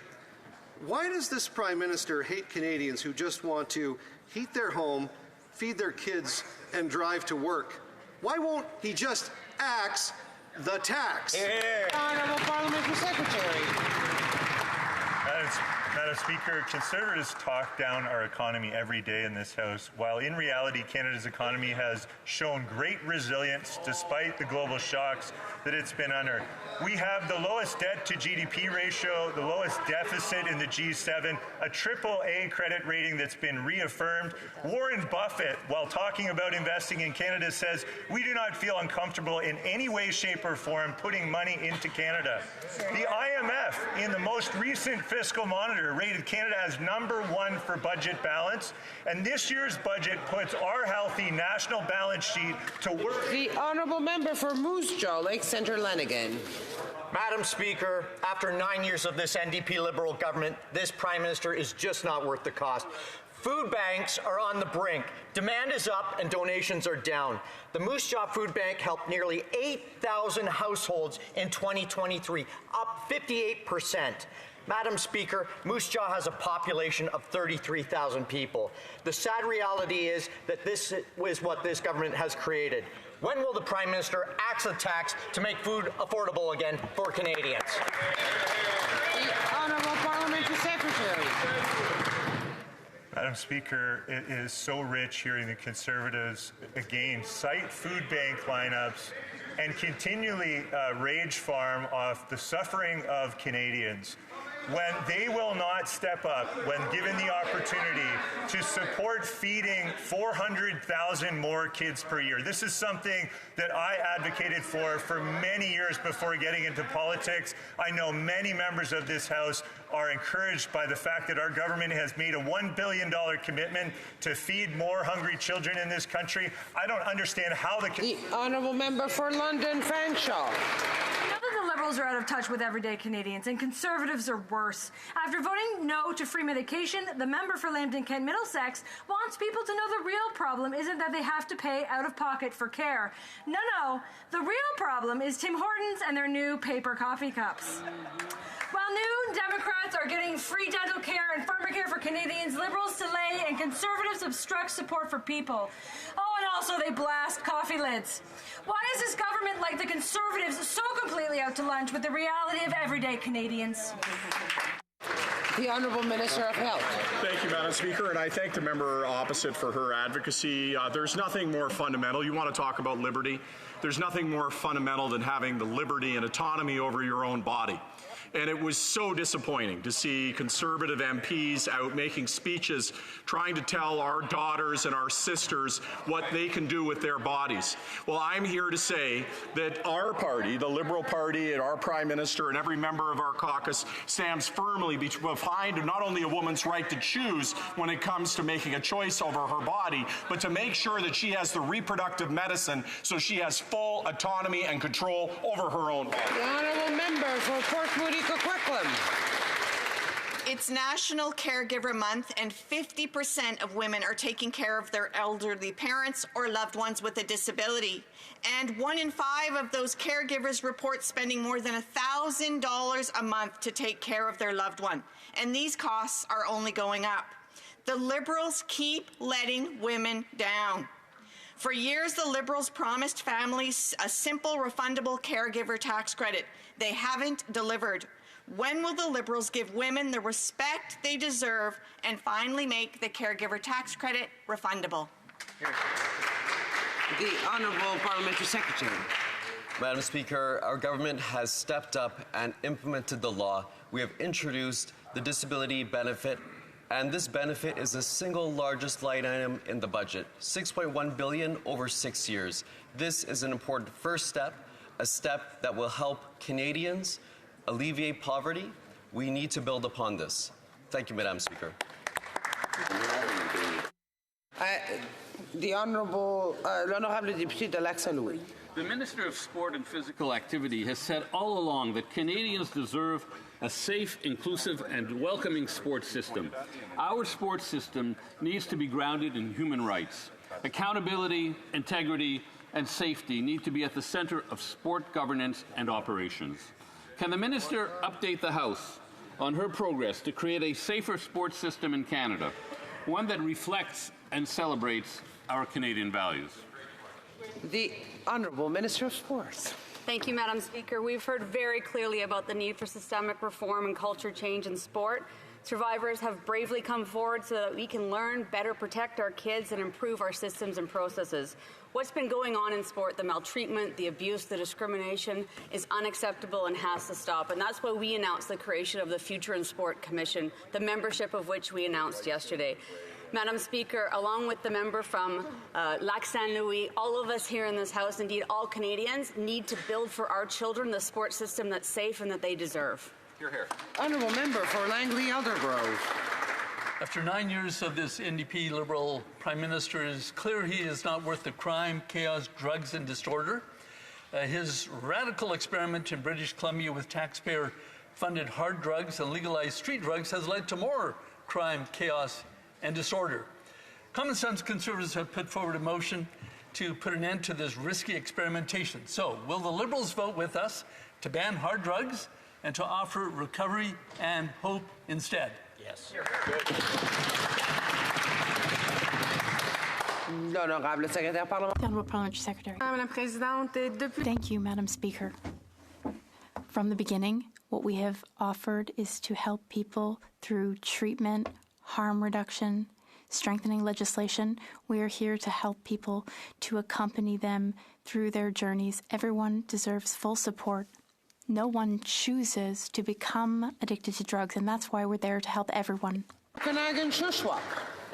Why does this Prime Minister hate Canadians who just want to heat their home, feed their kids, and drive to work? Why won't he just axe the tax? Honourable Parliamentary Secretary. Madam Speaker, Conservatives talk down our economy every day in this House, while in reality Canada's economy has shown great resilience despite the global shocks that it's been under. We have the lowest debt to GDP ratio, the lowest deficit in the G7, a AAA credit rating that's been reaffirmed. Warren Buffett, while talking about investing in Canada, says we do not feel uncomfortable in any way, shape, or form putting money into Canada. The IMF, in the most recent fiscal monitor, rated Canada as #1 for budget balance, and this year's budget puts our healthy national balance sheet to work. The Honourable Member for Moose Jaw, Lake Centre Lanigan. Madam Speaker, after 9 years of this NDP Liberal government, this Prime Minister is just not worth the cost. Food banks are on the brink. Demand is up and donations are down. The Moose Jaw Food Bank helped nearly 8,000 households in 2023, up 58%. Madam Speaker, Moose Jaw has a population of 33,000 people. The sad reality is that this is what this government has created. When will the Prime Minister axe a tax to make food affordable again for Canadians? The Honourable Parliamentary Secretary. Madam Speaker, it is so rich hearing the Conservatives again cite food bank lineups and continually rage farm off the suffering of Canadians, when they will not step up when given the opportunity to support feeding 400,000 more kids per year. This is something that I advocated for many years before getting into politics. I know many members of this House are encouraged by the fact that our government has made a $1 billion commitment to feed more hungry children in this country. I don't understand how the Honourable Member for London Fanshawe. We know that the Liberals are out of touch with everyday Canadians, and Conservatives are worse. After voting no to free medication, the member for Lambton Kent Middlesex wants people to know the real problem isn't that they have to pay out of pocket for care. No, the real problem is Tim Hortons and their new paper coffee cups. While new Democrats are getting free dental care and pharmacare for Canadians, Liberals delay and Conservatives obstruct support for people. Oh, and also they blast coffee lids. Why is this government, like the Conservatives, so completely out to lunch with the reality of everyday Canadians? The Honourable Minister of Health. Thank you, Madam Speaker, and I thank the member opposite for her advocacy. There's nothing more fundamental. You want to talk about liberty. There's nothing more fundamental than having the liberty and autonomy over your own body. And it was so disappointing to see Conservative MPs out making speeches trying to tell our daughters and our sisters what they can do with their bodies. Well, I'm here to say that our party, the Liberal Party, and our Prime Minister and every member of our caucus stands firmly behind not only a woman's right to choose when it comes to making a choice over her body, but to make sure that she has the reproductive medicine so she has full autonomy and control over her own body. The honourable member for Fort Moody Coquitlam. It's National Caregiver Month, and 50% of women are taking care of their elderly parents or loved ones with a disability. And 1 in 5 of those caregivers report spending more than $1,000 a month to take care of their loved one. And these costs are only going up. The Liberals keep letting women down. For years, the Liberals promised families a simple, refundable caregiver tax credit. They haven't delivered. When will the Liberals give women the respect they deserve and finally make the caregiver tax credit refundable? The Honourable Parliamentary Secretary. Madam Speaker, our government has stepped up and implemented the law. We have introduced the disability benefit, and this benefit is the single largest line item in the budget, $6.1 billion over 6 years. This is an important first step, a step that will help Canadians alleviate poverty. We need to build upon this. Thank you, Madam Speaker. The Honourable, l'Honourable Député de Lac-Saint-Louis. The Minister of Sport and Physical Activity has said all along that Canadians deserve a safe, inclusive, and welcoming sports system. Our sports system needs to be grounded in human rights. Accountability, integrity, and safety need to be at the center of sport governance and operations. Can the Minister update the House on her progress to create a safer sports system in Canada, one that reflects and celebrates our Canadian values? The Honourable Minister of Sports. Thank you, Madam Speaker. We've heard very clearly about the need for systemic reform and culture change in sport. Survivors have bravely come forward so that we can learn, better protect our kids, and improve our systems and processes. What's been going on in sport, the maltreatment, the abuse, the discrimination, is unacceptable and has to stop. And that's why we announced the creation of the Future in Sport Commission, the membership of which we announced yesterday. Madam Speaker, along with the member from Lac-Saint-Louis, all of us here in this House, indeed all Canadians, need to build for our children the sports system that's safe and that they deserve. Hear, hear. Honourable member for Langley-Eldergrove. After 9 years of this NDP Liberal Prime Minister, it is clear he is not worth the crime, chaos, drugs, and disorder. His radical experiment in British Columbia with taxpayer-funded hard drugs and legalized street drugs has led to more crime, chaos, and disorder. Common Sense Conservatives have put forward a motion to put an end to this risky experimentation. So, will the Liberals vote with us to ban hard drugs and to offer recovery and hope instead? Yes. L'Honourable Secrétaire Parlementaire. The Honourable Parliamentary Secretary. Madame la Présidente, Thank you, Madam Speaker. From the beginning, what we have offered is to help people through treatment, harm reduction, strengthening legislation. We are here to help people, to accompany them through their journeys. Everyone deserves full support. No one chooses to become addicted to drugs, and that's why we're there to help everyone.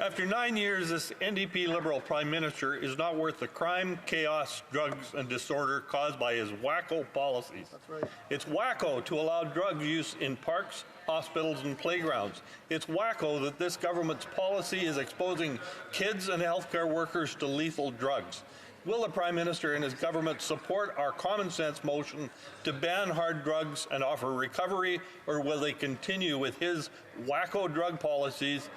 After 9 years, this NDP Liberal Prime Minister is not worth the crime, chaos, drugs, and disorder caused by his wacko policies. That's right. It's wacko to allow drug use in parks, hospitals, and playgrounds. It's wacko that this government's policy is exposing kids and healthcare workers to lethal drugs. Will the Prime Minister and his government support our common sense motion to ban hard drugs and offer recovery, or will they continue with his wacko drug policies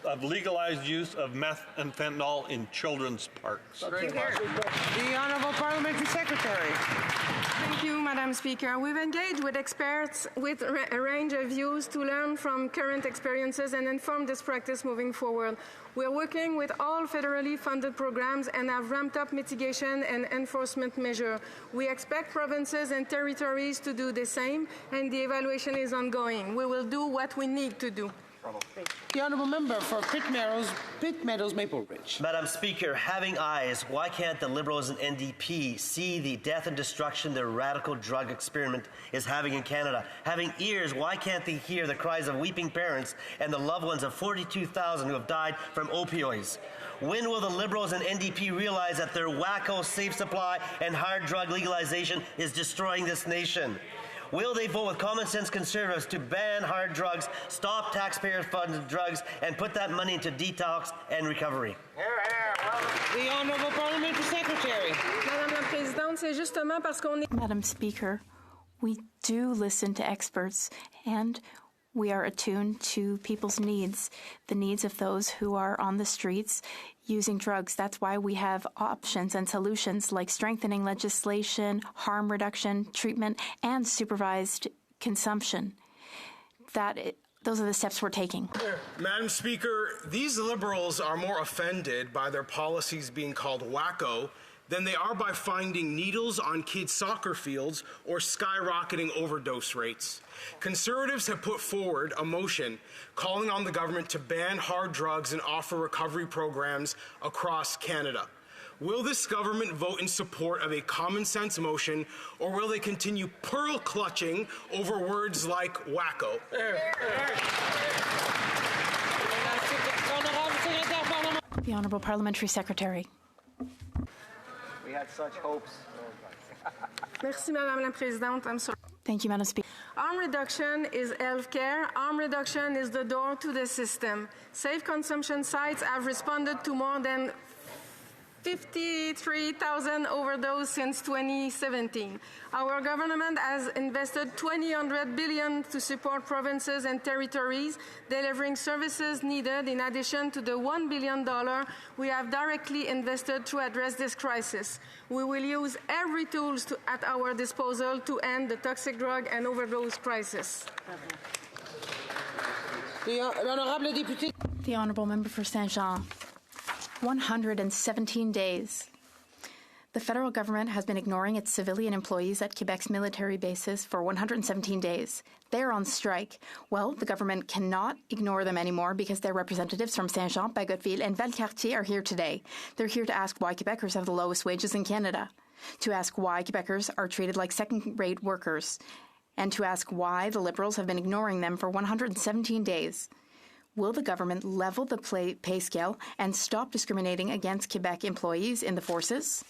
of legalized use of meth and fentanyl in children's parks? The Honourable Parliamentary Secretary. Thank you, Madam Speaker. We've engaged with experts with a range of views to learn from current experiences and inform this practice moving forward. We're working with all federally funded programs and have ramped up mitigation and enforcement measures. We expect provinces and territories to do the same, and the evaluation is ongoing. We will do what we need to do. The honourable member for Pitt Meadows, Maple Ridge. Madam Speaker, having eyes, why can't the Liberals and NDP see the death and destruction the radical drug experiment is having in Canada? Having ears, why can't they hear the cries of weeping parents and the loved ones of 42,000 who have died from opioids? When will the Liberals and NDP realize that their wacko safe supply and hard drug legalization is destroying this nation? Will they vote with common sense Conservatives to ban hard drugs, stop taxpayer-funded drugs, and put that money into detox and recovery? The Honourable Parliamentary Secretary. Madame la Présidente, c'est justement parce qu'on est... Madam Speaker, we do listen to experts, and we are attuned to people's needs, the needs of those who are on the streets using drugs. That's why we have options and solutions like strengthening legislation, harm reduction, treatment, and supervised consumption. Those are the steps we're taking. Madam Speaker, these Liberals are more offended by their policies being called wacko than they are by finding needles on kids' soccer fields or skyrocketing overdose rates. Conservatives have put forward a motion calling on the government to ban hard drugs and offer recovery programs across Canada. Will this government vote in support of a common sense motion, or will they continue pearl clutching over words like wacko? The Honourable Parliamentary Secretary. We had such hopes. Merci, Madame la Présidente. I'm sorry. Thank you, Madam Speaker. Harm reduction is healthcare. Harm reduction is the door to the system. Safe consumption sites have responded to more than 53,000 overdoses since 2017. Our government has invested $200 billion to support provinces and territories delivering services needed in addition to the $1 billion we have directly invested to address this crisis. We will use every tool at our disposal to end the toxic drug and overdose crisis. The Honourable Member for Saint-Jean. 117 days. The federal government has been ignoring its civilian employees at Quebec's military bases for 117 days. They're on strike. Well, the government cannot ignore them anymore because their representatives from Saint-Jean, Bagotville, and Valcartier are here today. They're here to ask why Quebecers have the lowest wages in Canada, to ask why Quebecers are treated like second-rate workers, and to ask why the Liberals have been ignoring them for 117 days. Will the government level the pay scale and stop discriminating against Quebec employees in the forces?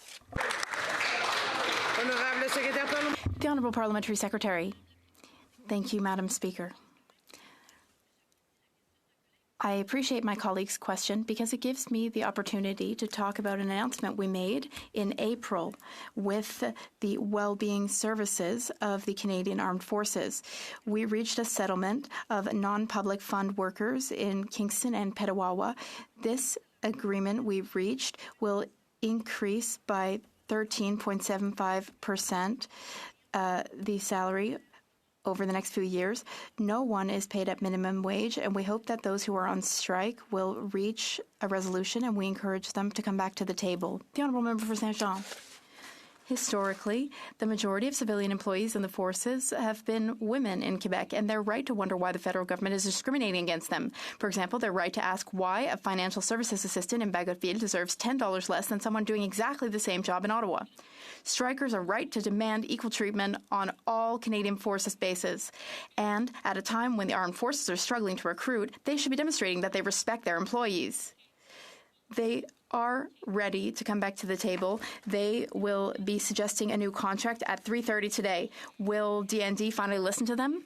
The Honourable Parliamentary Secretary. Thank you, Madam Speaker. I appreciate my colleague's question because it gives me the opportunity to talk about an announcement we made in April with the well-being services of the Canadian Armed Forces. We reached a settlement of non-public fund workers in Kingston and Petawawa. This agreement we've reached will increase by 13.75% the salary over the next few years. No one is paid at minimum wage, and we hope that those who are on strike will reach a resolution, and we encourage them to come back to the table. The Honourable Member for Saint-Jean. Historically, the majority of civilian employees in the forces have been women in Quebec, and they're right to wonder why the federal government is discriminating against them. For example, they're right to ask why a financial services assistant in Bagotville deserves $10 less than someone doing exactly the same job in Ottawa. Strikers are right to demand equal treatment on all Canadian Forces bases. And at a time when the armed forces are struggling to recruit, they should be demonstrating that they respect their employees. They are ready to come back to the table. They will be suggesting a new contract at 3:30 today. Will DND finally listen to them?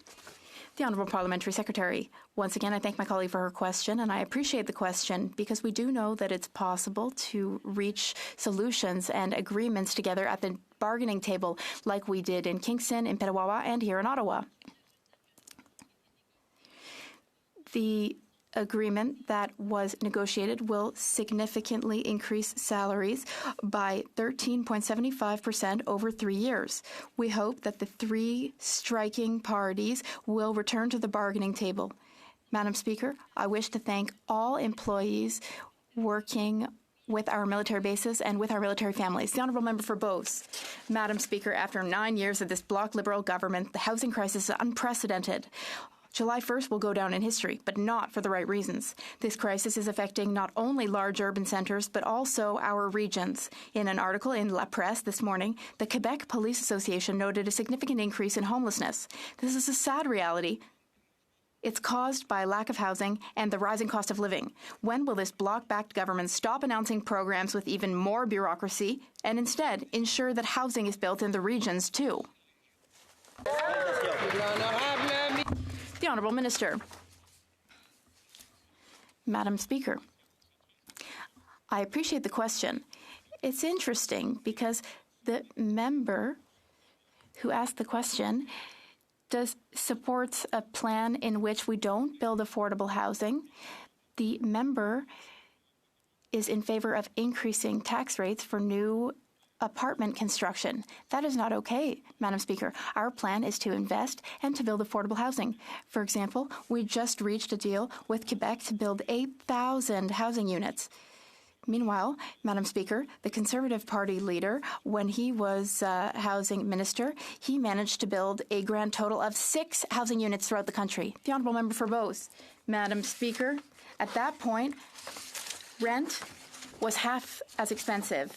The Honourable Parliamentary Secretary. Once again, I thank my colleague for her question, and I appreciate the question because we do know that it's possible to reach solutions and agreements together at the bargaining table like we did in Kingston, in Petawawa, and here in Ottawa. The agreement that was negotiated will significantly increase salaries by 13.75% over 3 years. We hope that the three striking parties will return to the bargaining table. Madam Speaker, I wish to thank all employees working with our military bases and with our military families. The Honourable Member for Beauce. Madam Speaker, after 9 years of this Bloc Liberal government, the housing crisis is unprecedented. July 1st will go down in history, but not for the right reasons. This crisis is affecting not only large urban centres, but also our regions. In an article in La Presse this morning, the Quebec Police Association noted a significant increase in homelessness. This is a sad reality. It's caused by lack of housing and the rising cost of living. When will this bloc-backed government stop announcing programs with even more bureaucracy and instead ensure that housing is built in the regions too? The Honourable Minister. Madam Speaker, I appreciate the question. It's interesting because the member who asked the question supports a plan in which we don't build affordable housing. The member is in favor of increasing tax rates for new apartment construction. That is not okay, Madam Speaker. Our plan is to invest and to build affordable housing. For example, we just reached a deal with Quebec to build 8,000 housing units. Meanwhile, Madam Speaker, the Conservative Party leader, when he was housing minister, he managed to build a grand total of 6 housing units throughout the country. The Honourable Member for Beauce. Madam Speaker, at that point, rent was half as expensive.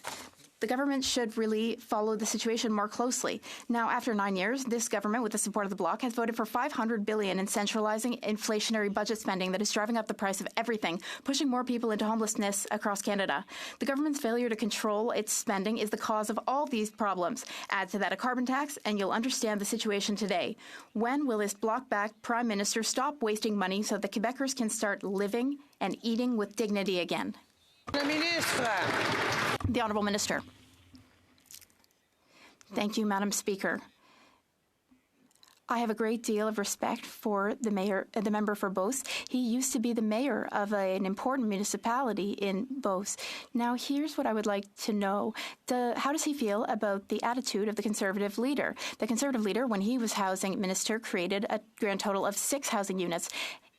The government should really follow the situation more closely. Now, after 9 years, this government, with the support of the Bloc, has voted for $500 billion in centralizing inflationary budget spending that is driving up the price of everything, pushing more people into homelessness across Canada. The government's failure to control its spending is the cause of all these problems. Add to that a carbon tax, and you'll understand the situation today. When will this Bloc-backed Prime Minister stop wasting money so that Quebecers can start living and eating with dignity again? The Honourable Minister. Thank you, Madam Speaker. I have a great deal of respect for the member for Beauce. He used to be the mayor of an important municipality in Beauce. Now, here's what I would like to know. How does he feel about the attitude of the Conservative leader? The Conservative leader, when he was housing minister, created a grand total of 6 housing units.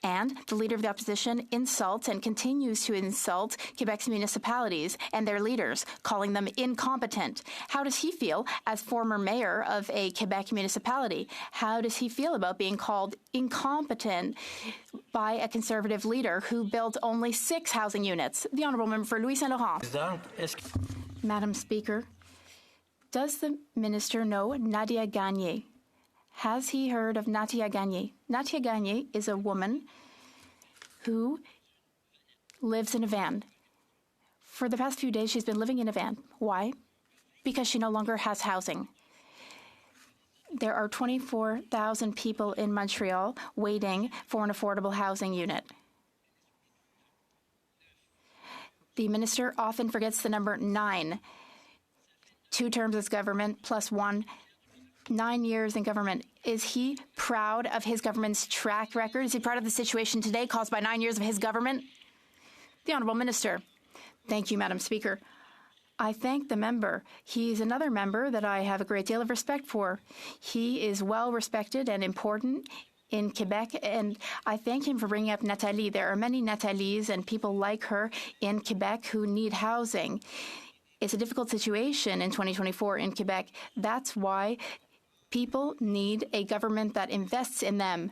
And the leader of the opposition insults and continues to insult Quebec's municipalities and their leaders, calling them incompetent. How does he feel as former mayor of a Quebec municipality? How does he feel about being called incompetent by a Conservative leader who built only 6 housing units? The Honourable Member for Louis Saint Laurent. Madam Speaker, does the minister know Nadia Gagné? Has he heard of Nadia Gagné? Nadia Gagné is a woman who lives in a van. For the past few days, she's been living in a van. Why? Because she no longer has housing. There are 24,000 people in Montreal waiting for an affordable housing unit. The minister often forgets the number 9. 2 terms as government plus 1. 9 years in government. Is he proud of his government's track record? Is he proud of the situation today caused by 9 years of his government? The Honourable Minister. Thank you, Madam Speaker. I thank the member. He's another member that I have a great deal of respect for. He is well respected and important in Quebec, and I thank him for bringing up Nathalie. There are many Nathalies and people like her in Quebec who need housing. It's a difficult situation in 2024 in Quebec. That's why people need a government that invests in them,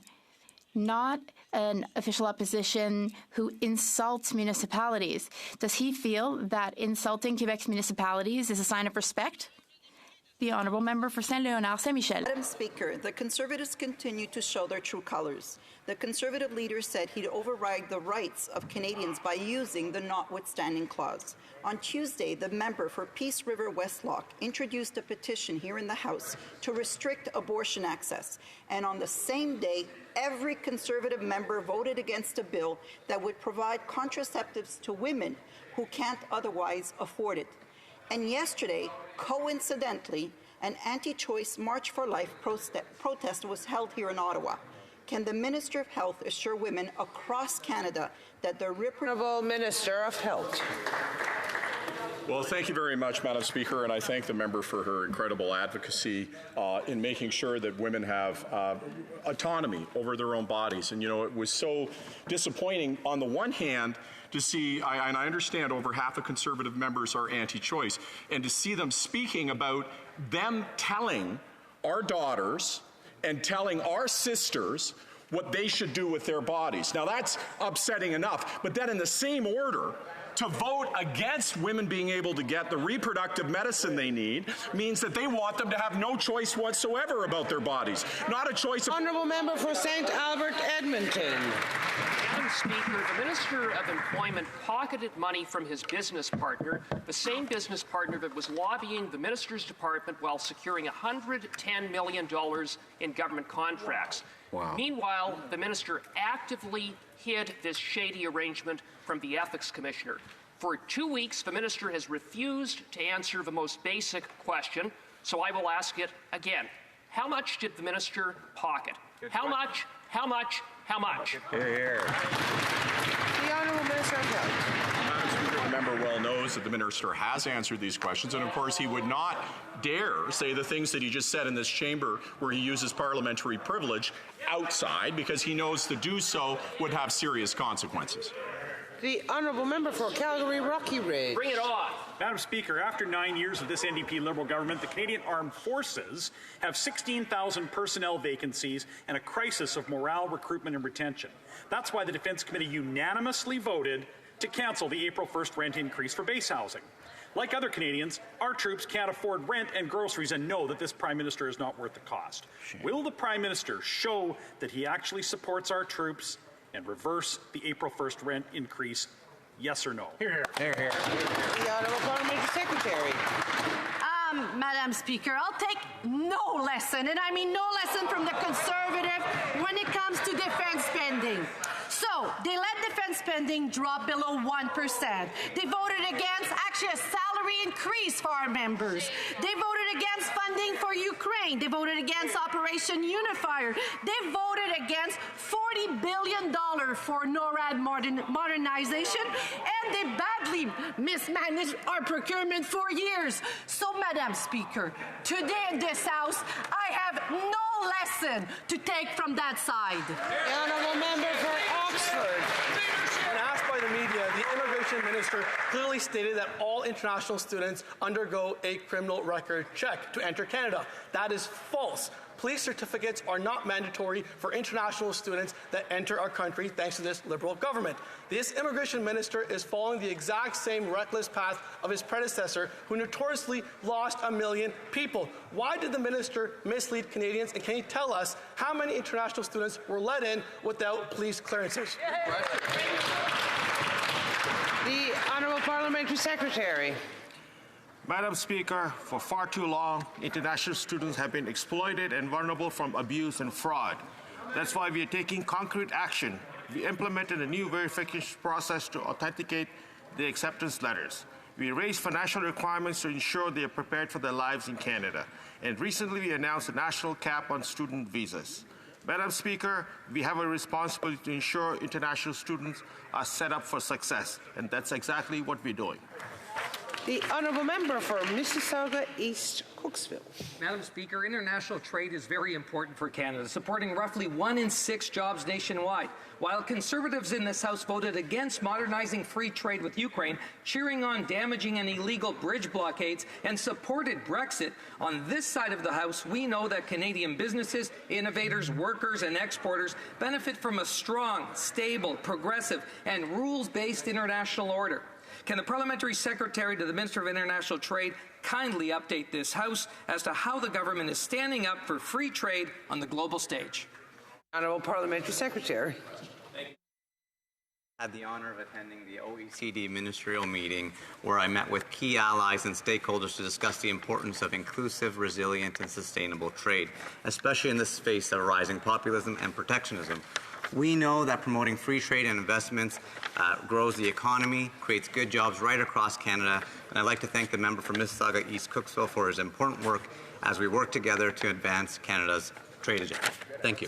not an official opposition who insults municipalities. Does he feel that insulting Quebec's municipalities is a sign of respect? The Honourable Member for Saint-Léonard, Saint-Michel. Madam Speaker, the Conservatives continue to show their true colours. The Conservative leader said he'd override the rights of Canadians by using the notwithstanding clause. On Tuesday, the member for Peace River Westlock introduced a petition here in the House to restrict abortion access. And on the same day, every Conservative member voted against a bill that would provide contraceptives to women who can't otherwise afford it. And yesterday, coincidentally, an anti-choice March for Life protest was held here in Ottawa. Can the Minister of Health assure women across Canada that the Honourable Minister of Health. Well, thank you very much, Madam Speaker, and I thank the member for her incredible advocacy in making sure that women have autonomy over their own bodies. And, you know, it was so disappointing on the one hand to see, and I understand over half the Conservative members are anti-choice, and to see them speaking about them telling our daughters and telling our sisters what they should do with their bodies. Now, that's upsetting enough, but then in the same order, to vote against women being able to get the reproductive medicine they need means that they want them to have no choice whatsoever about their bodies. Not a choice of... Honourable Member for St. Albert, Edmonton. Madam Speaker, the Minister of Employment pocketed money from his business partner, the same business partner that was lobbying the Minister's Department while securing $110 million in government contracts. Wow. Meanwhile, the Minister actively hid this shady arrangement from the Ethics Commissioner. For 2 weeks, the Minister has refused to answer the most basic question, so I will ask it again. How much did the Minister pocket? How much? How much? How much? Here. The Honourable Minister of Health. The member well knows that the Minister has answered these questions, and of course he would not dare say the things that he just said in this chamber where he uses parliamentary privilege outside, because he knows to do so would have serious consequences. The Honourable Member for Calgary Rocky Ridge. Bring it on. Madam Speaker, after 9 years of this NDP Liberal government, the Canadian Armed Forces have 16,000 personnel vacancies and a crisis of morale, recruitment and retention. That's why the Defence Committee unanimously voted to cancel the April 1st rent increase for base housing. Like other Canadians, our troops can't afford rent and groceries and know that this Prime Minister is not worth the cost. Shame. Will the Prime Minister show that he actually supports our troops and reverse the April 1st rent increase? Yes or no? Here, here. Here, here. The Honourable Parliamentary Secretary. Madam Speaker, I'll take no lesson, and I mean no lesson from the Conservative when it comes to defence spending. So, they let defense spending drop below 1%. They voted against actually a salary increase for our members. They voted against funding for Ukraine. They voted against Operation Unifier. They voted against $40 billion for NORAD modernization, and they badly mismanaged our procurement for years. So, Madam Speaker, today in this House, I have no lesson to take from that side. The Honourable Member for Oxford. When asked by the media, the Immigration Minister clearly stated that all international students undergo a criminal record check to enter Canada. That is false. Police certificates are not mandatory for international students that enter our country thanks to this Liberal government. This Immigration Minister is following the exact same reckless path of his predecessor, who notoriously lost 1 million people. Why did the Minister mislead Canadians, and can you tell us how many international students were let in without police clearances? The Honourable Parliamentary Secretary. Madam Speaker, for far too long, international students have been exploited and vulnerable from abuse and fraud. That's why we are taking concrete action. We implemented a new verification process to authenticate the acceptance letters. We raised financial requirements to ensure they are prepared for their lives in Canada. And recently, we announced a national cap on student visas. Madam Speaker, we have a responsibility to ensure international students are set up for success, and that's exactly what we're doing. The Honourable Member for Mississauga East Cooksville. Madam Speaker, international trade is very important for Canada, supporting roughly 1 in 6 jobs nationwide. While Conservatives in this House voted against modernizing free trade with Ukraine, cheering on damaging and illegal bridge blockades, and supported Brexit, on this side of the House, we know that Canadian businesses, innovators, workers, and exporters benefit from a strong, stable, progressive, and rules-based international order. Can the Parliamentary Secretary to the Minister of International Trade kindly update this House as to how the government is standing up for free trade on the global stage? Honourable Parliamentary Secretary. I had the honor of attending the OECD ministerial meeting where I met with key allies and stakeholders to discuss the importance of inclusive, resilient and sustainable trade, especially in this face of rising populism and protectionism. We know that promoting free trade and investments grows the economy, creates good jobs right across Canada, and I'd like to thank the member for Mississauga East Cooksville for his important work as we work together to advance Canada's trade agenda. Thank you.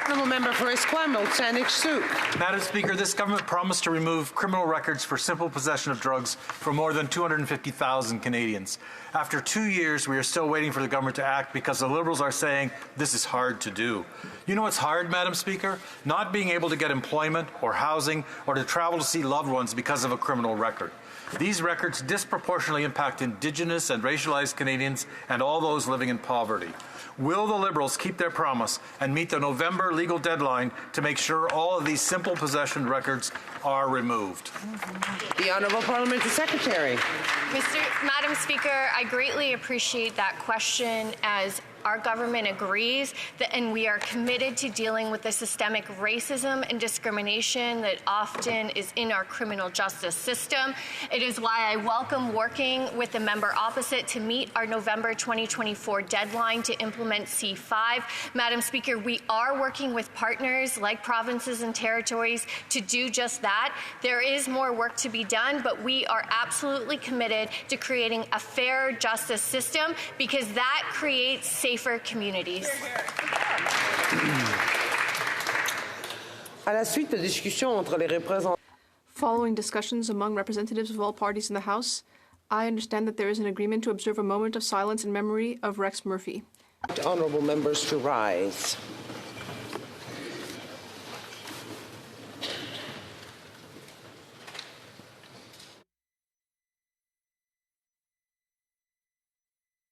Honourable Member for Esquimalt, Saanich Sioux. Madam Speaker, this government promised to remove criminal records for simple possession of drugs for more than 250,000 Canadians. After 2 years, we are still waiting for the government to act because the Liberals are saying this is hard to do. You know it's hard, Madam Speaker? Not being able to get employment or housing or to travel to see loved ones because of a criminal record. These records disproportionately impact Indigenous and racialized Canadians and all those living in poverty. Will the Liberals keep their promise and meet the November legal deadline to make sure all of these simple possession records are removed? The Honourable Parliamentary Secretary. Madam Speaker, I greatly appreciate that question, as our government agrees that, and we are committed to dealing with the systemic racism and discrimination that often is in our criminal justice system. It is why I welcome working with the member opposite to meet our November 2024 deadline to implement C5. Madam Speaker, we are working with partners like provinces and territories to do just that. There is more work to be done, but we are absolutely committed to creating a fair justice system, because that creates safer communities. À la suite de discussions entre les représentants. Following discussions among representatives of all parties in the House, I understand that there is an agreement to observe a moment of silence in memory of Rex Murphy. Honourable members to rise.